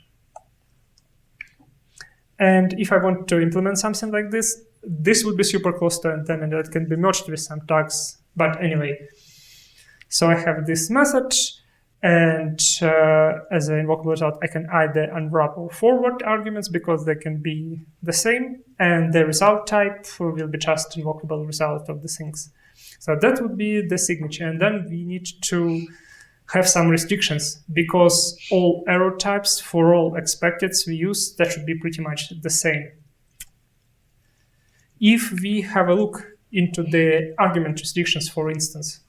And if I want to implement something like this, this would be super close to intent, and that can be merged with some tags. But anyway, so I have this method, and as an invocable result, I can either unwrap or forward arguments because they can be the same, and the result type will be just invocable result of the things. So that would be the signature, and then we need to have some restrictions because all error types for all expecteds we use, that should be pretty much the same. If we have a look into the argument restrictions, for instance,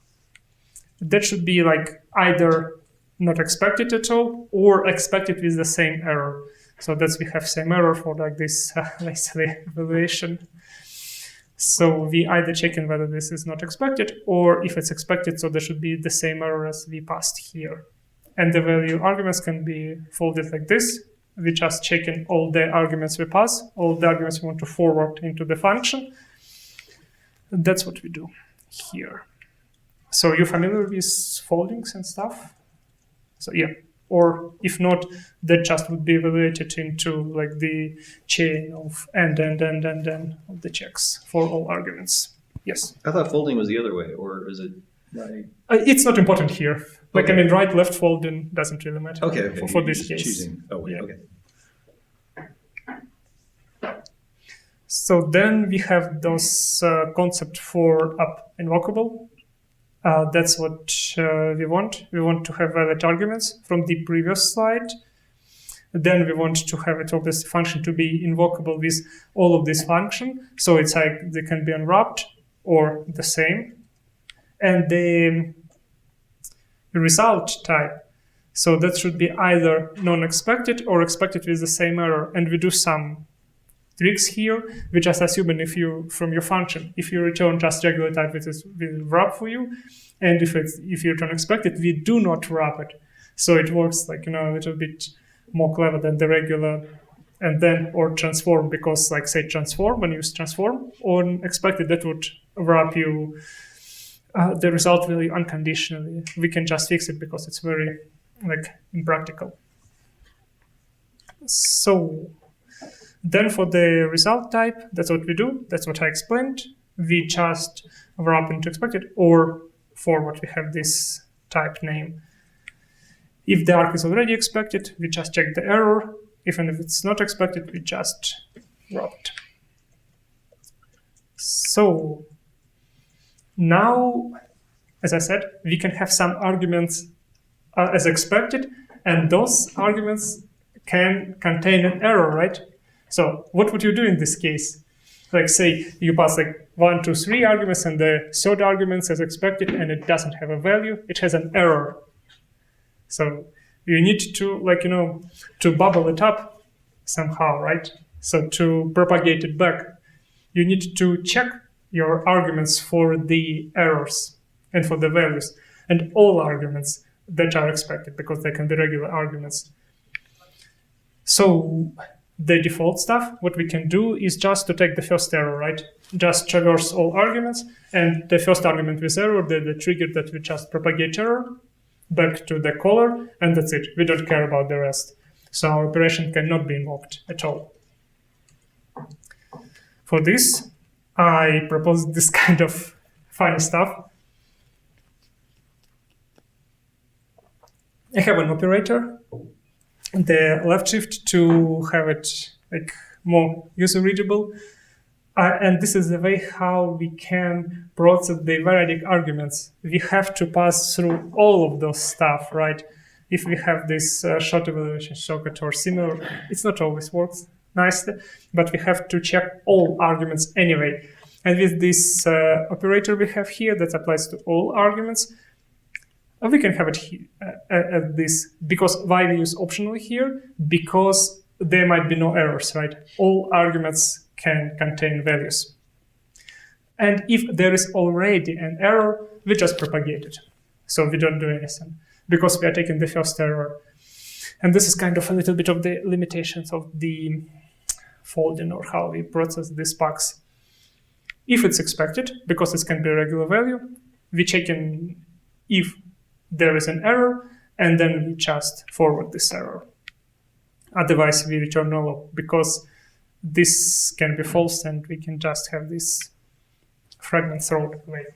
that should be like either not expected at all or expected with the same error. So that's we have same error for like this evaluation. So we either check in whether this is not expected, or if it's expected, so there should be the same error as we passed here. And the value arguments can be folded like this. We just check in all the arguments we pass, all the arguments we want to forward into the function. That's what we do here. So you're familiar with foldings and stuff? So yeah, or if not, that just would be evaluated into like the chain of end of the checks for all arguments. Yes. I thought folding was the other way, or is it right? It's not important here. Like, Okay. I mean, right, left folding doesn't really matter Okay. for You're this just case. choosing. Oh, wait. Yeah. Okay. So then we have those concept for up invocable. That's what we want. We want to have valid arguments from the previous slide. Then we want to have it obviously function to be invocable with all of these function. So it's like they can be unwrapped or the same. And the result type. So that should be either non-expected or expected with the same error. And we do some tricks here. We just assuming if you, from your function, if you return just regular type, it will wrap for you. And if you return expected, we do not wrap it. So it works like, a little bit more clever than the regular, and then or transform, because like say transform, when you use transform on expected, that would wrap you the result value unconditionally. We can just fix it because it's very like impractical. So then for the result type, that's what we do. That's what I explained. We just wrap into expected, or for what we have this type name. If the arc is already expected, we just check the error. Even if it's not expected, we just wrap it. So now, as I said, we can have some arguments as expected, and those arguments can contain an error, right? So what would you do in this case? Like say you pass like 1, 2, 3 arguments, and the third argument as expected, and it doesn't have a value. It has an error. So you need to to bubble it up somehow, right? So to propagate it back, you need to check your arguments for the errors and for the values, and all arguments that are expected, because they can be regular arguments. So the default stuff, what we can do is just to take the first error, right? Just traverse all arguments, and the first argument with error, the trigger that we just propagate error back to the caller, and that's it. We don't care about the rest. So our operation cannot be invoked at all. For this, I propose this kind of funny stuff. I have an operator, the left shift to have it like more user readable. And this is the way how we can process the variadic arguments. We have to pass through all of those stuff, right? If we have this short evaluation shortcut or similar, it's not always works nicely, but we have to check all arguments anyway. And with this operator we have here that applies to all arguments, we can have it at this, because why we use optional here? Because there might be no errors, right? All arguments can contain values. And if there is already an error, we just propagate it. So we don't do anything, because we are taking the first error. And this is kind of a little bit of the limitations of the folding, or how we process these bugs. If it's expected, because it can be a regular value, we check in if there is an error, and then we just forward this error. Otherwise, we return null, because this can be false, and we can just have this fragment thrown away.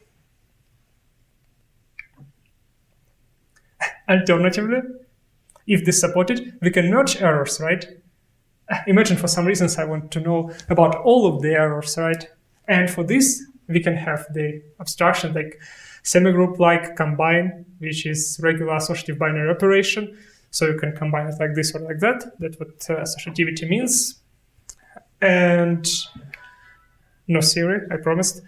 Alternatively, if this is supported, we can merge errors, right? Imagine for some reasons I want to know about all of the errors, right? And for this, we can have the abstraction like semigroup like combine, which is regular associative binary operation. So you can combine it like this or like that. That's what associativity means. And no theory, I promised.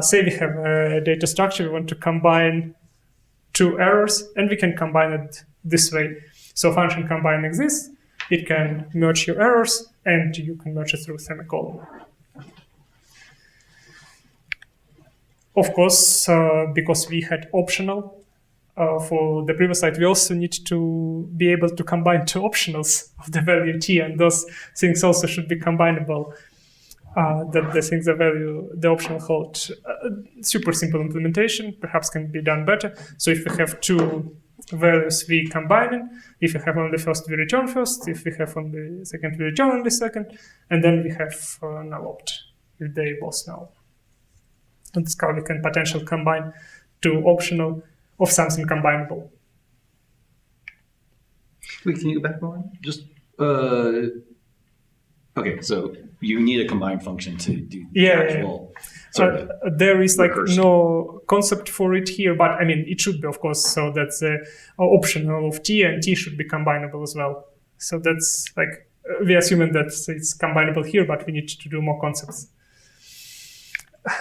Say we have a data structure, we want to combine 2 errors, and we can combine it this way. So function combine exists, it can merge your errors, and you can merge it through semicolon. Of course, because we had optional for the previous slide, we also need to be able to combine 2 optionals of the value t, and those things also should be combinable. The optional hold. Super simple implementation, perhaps can be done better. So if we have 2 values, we combine it. If we have only first, we return first. If we have only second, we return only second. And then we have null opt if they both null. That's how we can potentially combine two optional of something combinable. Wait, can you go back one? Just okay. So you need a combine function to do the actual. There is like recursion. no concept for it here, but I mean it should be, of course. So that's optional of t, and t should be combinable as well. So that's like we're assuming that it's combinable here, but we need to do more concepts.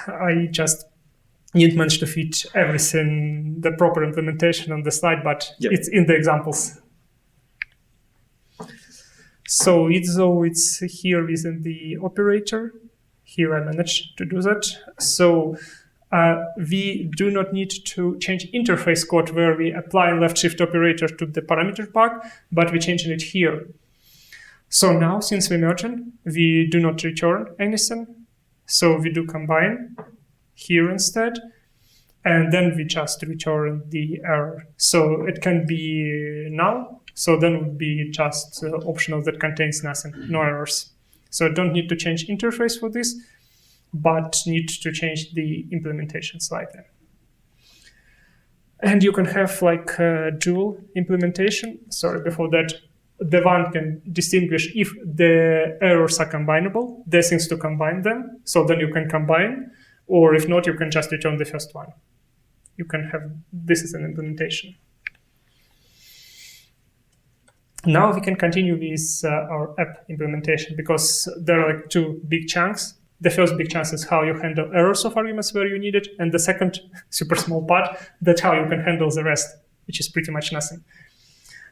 I just didn't manage to fit everything, the proper implementation on the slide, but it's in the examples. So it's here within the operator. Here I managed to do that. So we do not need to change interface code where we apply left shift operator to the parameter part, but we're changing it here. So now, since we're merging, we do not return anything. So we do combine here instead, and then we just return the error. So it can be null. So then it would be just optional that contains nothing, no errors. So don't need to change interface for this, but need to change the implementation slightly. And you can have like a dual implementation. Sorry, before that, the one can distinguish if the errors are combinable, there's things to combine them. So then you can combine, or if not, you can just return the first one. You can have, this is an implementation. Now we can continue with our app implementation because there are like two big chunks. The first big chunk is how you handle errors of arguments where you need it. And the second super small part, that's how you can handle the rest, which is pretty much nothing.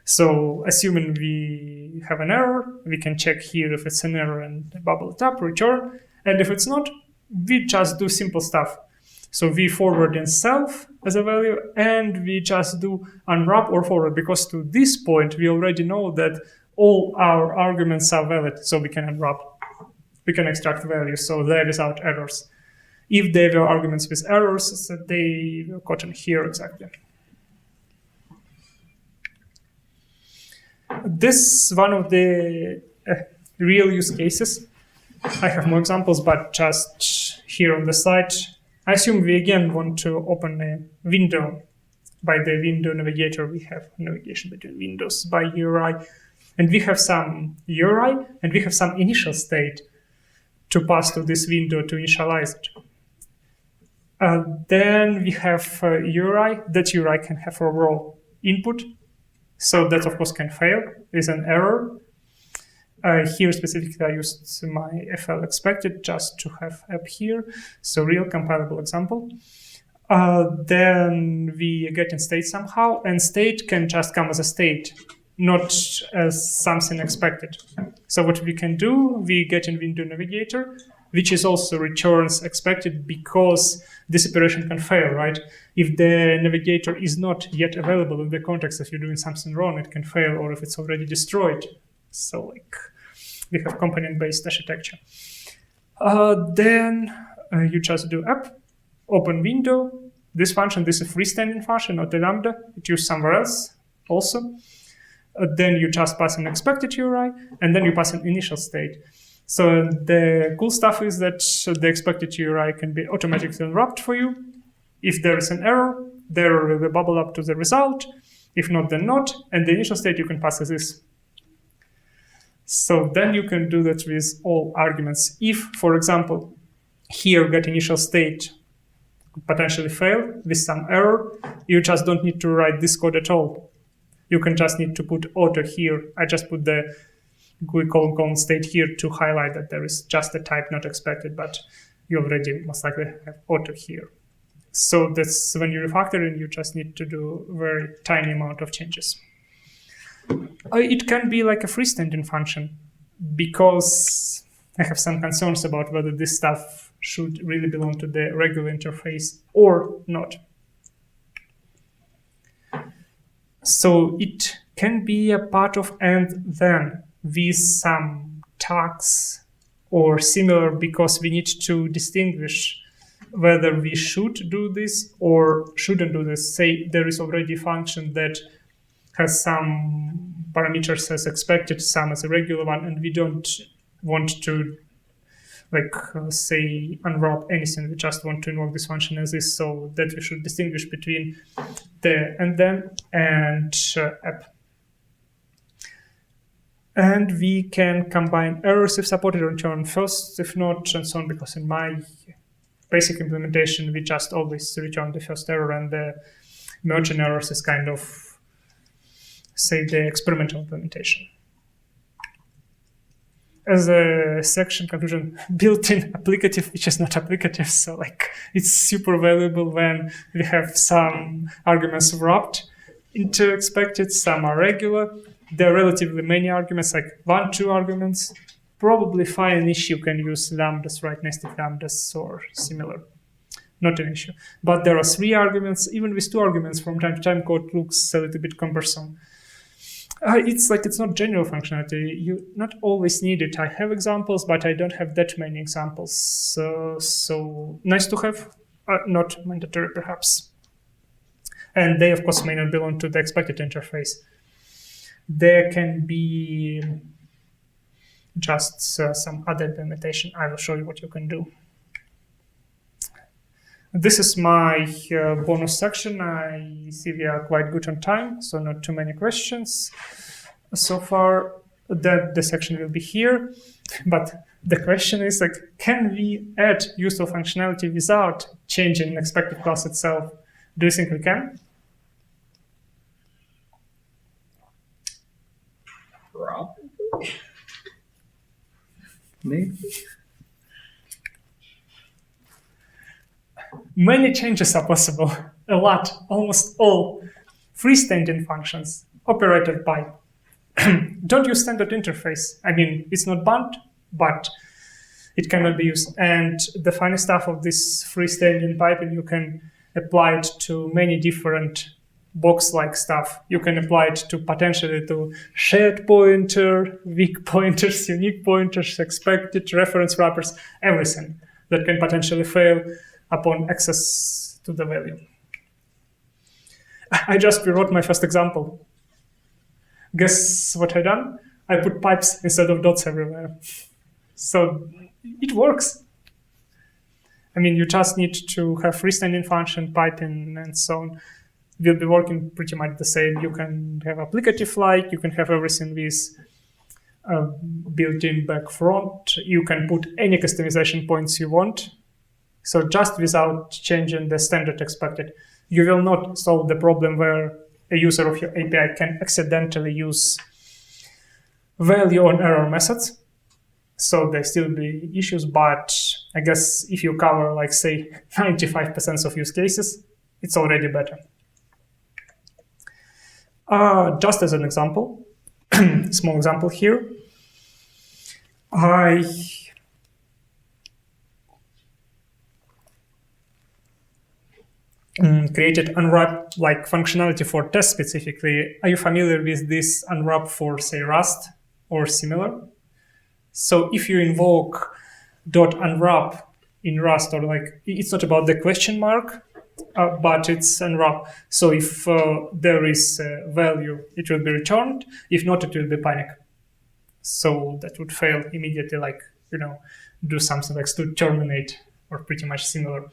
So assuming we have an error, we can check here if it's an error and bubble it up, return. And if it's not, we just do simple stuff. So we forward in self as a value, and we just do unwrap or forward, because to this point, we already know that all our arguments are valid, so we can unwrap. We can extract values, so they're without errors. If they were arguments with errors, so they were caught in here exactly. This is one of the real use cases. I have more examples, but just here on the slide, I assume we again want to open a window. By the window navigator, we have navigation between windows by URI. And we have some URI, and we have some initial state to pass to this window to initialize it. Then we have URI. That URI can have a raw input. So that, of course, can fail with an error. Here specifically, I used my FL expected just to have app here. So real compilable example. Then we get in state somehow, and state can just come as a state, not as something expected. So what we can do, we get in window navigator, which is also returns expected because this operation can fail, right? If the navigator is not yet available in the context, if you're doing something wrong, it can fail, or if it's already destroyed. So like we have component-based architecture. Then you just do app, open window. This function, this is a freestanding function, not a lambda. It used somewhere else also. Then you just pass an expected URI, and then you pass an initial state. So the cool stuff is that the expected URI can be automatically unwrapped for you. If there is an error, the error will bubble up to the result. If not, then not. And the initial state you can pass as this. So then you can do that with all arguments. If, for example, here get initial state potentially fail with some error, you just don't need to write this code at all. You can just need to put auto here. I just put the GUI colon state here to highlight that there is just a type not expected, but you already most likely have auto here. So that's when you refactor and you just need to do a very tiny amount of changes. It can be like a freestanding function because I have some concerns about whether this stuff should really belong to the regular interface or not. So it can be a part of and then with some tags or similar, because we need to distinguish whether we should do this or shouldn't do this. Say there is already a function that has some parameters as expected, some as a regular one, and we don't want to say unwrap anything. We just want to invoke this function as is, so that we should distinguish between the and then and app. And we can combine errors if supported, return first if not, and so on, because in my basic implementation, we just always return the first error, and the merging errors is kind of, say, the experimental implementation. As a section conclusion, built-in applicative, which is not applicative, so it's super valuable when we have some arguments wrapped into expected, some are regular. There are relatively many arguments, like 1, 2 arguments. Probably fine-ish, you can use lambdas, right, nested lambdas or similar. Not an issue. But there are 3 arguments. Even with 2 arguments, from time to time, code looks a little bit cumbersome. It's not general functionality. You not always need it. I have examples, but I don't have that many examples. So nice to have, not mandatory perhaps. And they, of course, may not belong to the expected interface. There can be just some other implementation. I will show you what you can do. This is my bonus section. I see we are quite good on time, so not too many questions so far. That the section will be here, but the question is can we add useful functionality without changing the expected class itself? Do you think we can? Maybe. Many changes are possible. A lot, almost all. Freestanding functions, operator pipe. Don't use standard interface. I mean, it's not banned, but it cannot be used. And the funny stuff of this freestanding piping, you can apply it to many different box-like stuff. You can apply it to potentially to shared pointer, weak pointers, unique pointers, expected, reference wrappers, everything that can potentially fail upon access to the value. I just rewrote my first example. Guess what I done? I put pipes instead of dots everywhere. So it works. I mean, you just need to have freestanding function, piping, and so on. Will be working pretty much the same. You can have applicative-like, you can have everything with built-in back front. You can put any customization points you want. So just without changing the standard expected, you will not solve the problem where a user of your API can accidentally use value on error methods. So there still be issues, but I guess if you cover, say, 95% of use cases, it's already better. Just as an example, small example here, I created Unwrap functionality for test specifically. Are you familiar with this Unwrap for, say, Rust or similar? So if you invoke .unwrap in Rust, or it's not about the question mark, but it's unwrap. So if there is a value, it will be returned. If not, it will be panic. So that would fail immediately, do something like to terminate or pretty much similar.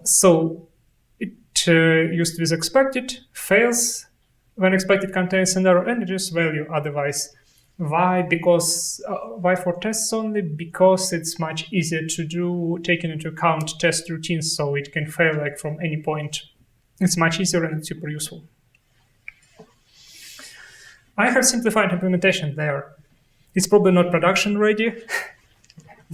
So it used with expected, fails when expected contains an error, and it is value otherwise. Why? Because why for tests only? Because it's much easier to do, taking into account test routines, so it can fail from any point. It's much easier and it's super useful. I have simplified implementation there. It's probably not production ready,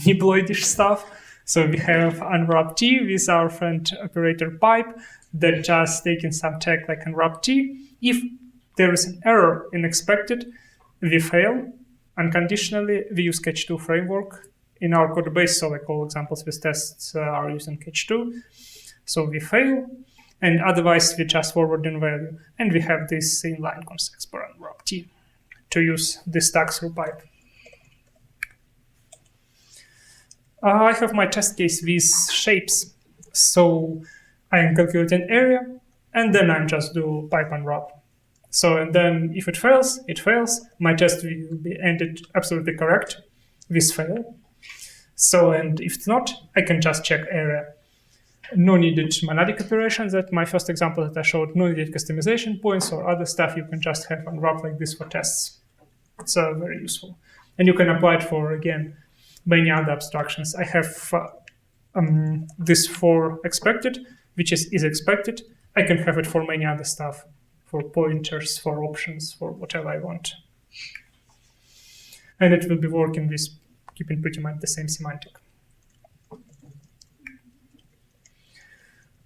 Nibloidish stuff. So we have unwrap t with our friend operator pipe that just taking some tag like unwrap t. If there is an error in expected, we fail unconditionally. We use Catch2 framework in our code base, so all examples with tests are using Catch2. So we fail, and otherwise we just forward in value. And we have this inline context for unwrap t to use this tag through pipe. I have my test case with shapes. So I am calculating area, and then I'm just do pipe unwrap. So, and then if it fails, it fails. My test will be ended absolutely correct with fail. So, and if it's not, I can just check error. No needed monadic operations that my first example that I showed, no needed customization points or other stuff. You can just have Unwrap like this for tests. It's very useful. And you can apply it for, again, many other abstractions. I have this for expected, which is expected. I can have it for many other stuff, for pointers, for options, for whatever I want. And it will be working with keeping pretty much the same semantic.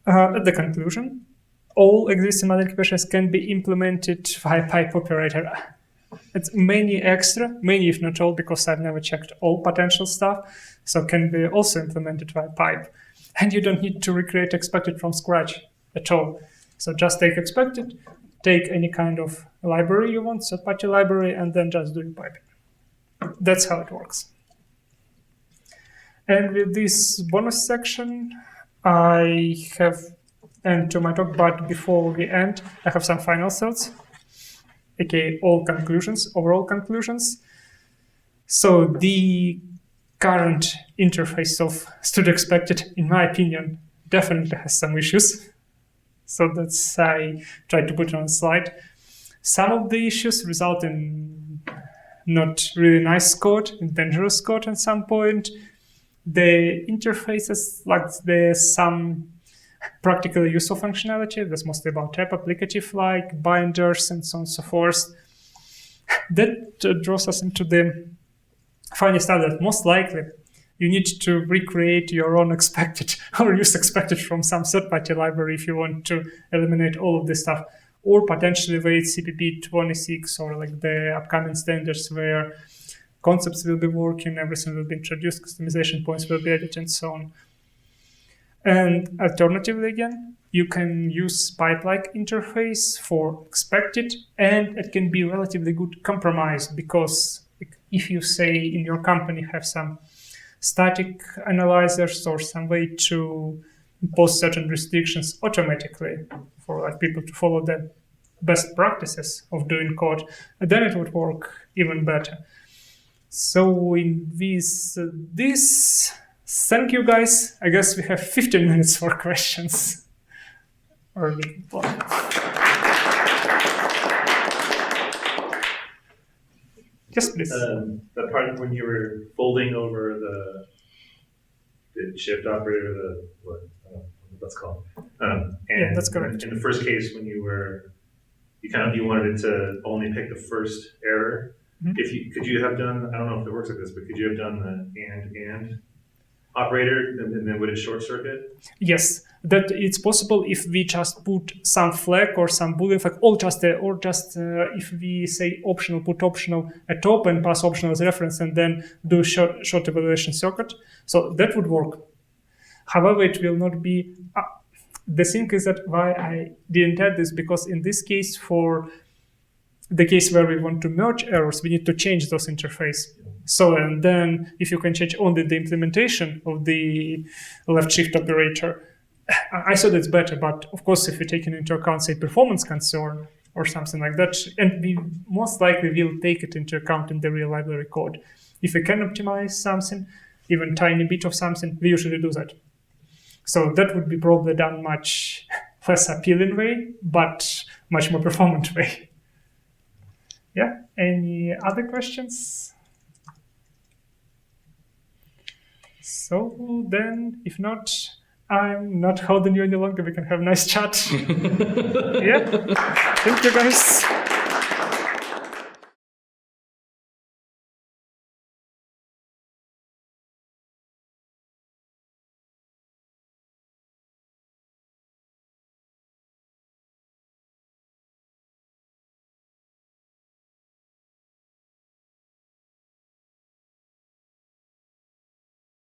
At the conclusion, all existing monadic operations can be implemented via pipe operator. It's many if not all, because I've never checked all potential stuff, so can be also implemented via pipe. And you don't need to recreate expected from scratch at all. So just take expected, take any kind of library you want, third-party library, and then just do piping. That's how it works. And with this bonus section, I have end to my talk, but before we end, I have some final thoughts, aka overall conclusions. So the current interface of studio expected, in my opinion, definitely has some issues. So that's, I tried to put it on a slide. Some of the issues result in not really nice code, in dangerous code at some point. The interfaces, like there's some practical useful functionality. That's mostly about type applicative, like binders and so on and so forth. That draws us into the funny stuff that most likely you need to recreate your own expected or use expected from some third-party library if you want to eliminate all of this stuff, or potentially wait CPP 26 or like the upcoming standards where concepts will be working, everything will be introduced, customization points will be added, and so on. And alternatively, again, you can use pipe-like interface for expected, and it can be relatively good compromise, because if you say in your company have some static analyzers or some way to impose certain restrictions automatically for like people to follow the best practices of doing code, then it would work even better. So in this, thank you guys. I guess we have 15 minutes for questions. Yes, please. The part when you were folding over the shift operator, I don't know what that's called. And yeah, that's correct. In the first case, when you wanted it to only pick the first error. Mm-hmm. Could you have done, I don't know if it works like this, but could you have done the and operator, and then would it short circuit? Yes, that it's possible if we just put some flag or some boolean flag, or just if we say optional, put optional at top and pass optional as reference, and then do short evaluation circuit. So that would work. However, it will not be. The thing is that why I didn't add this, because in this case, for the case where we want to merge errors, we need to change those interface. So, and then if you can change only the implementation of the left shift operator, I thought it's better. But of course, if you're taking into account, say, performance concern or something like that, and we most likely will take it into account in the real library code. If we can optimize something, even tiny bit of something, we usually do that. So that would be probably done much less appealing way, but much more performant way. Yeah, any other questions? So then, if not, I'm not holding you any longer. We can have a nice chat. Yeah, thank you guys.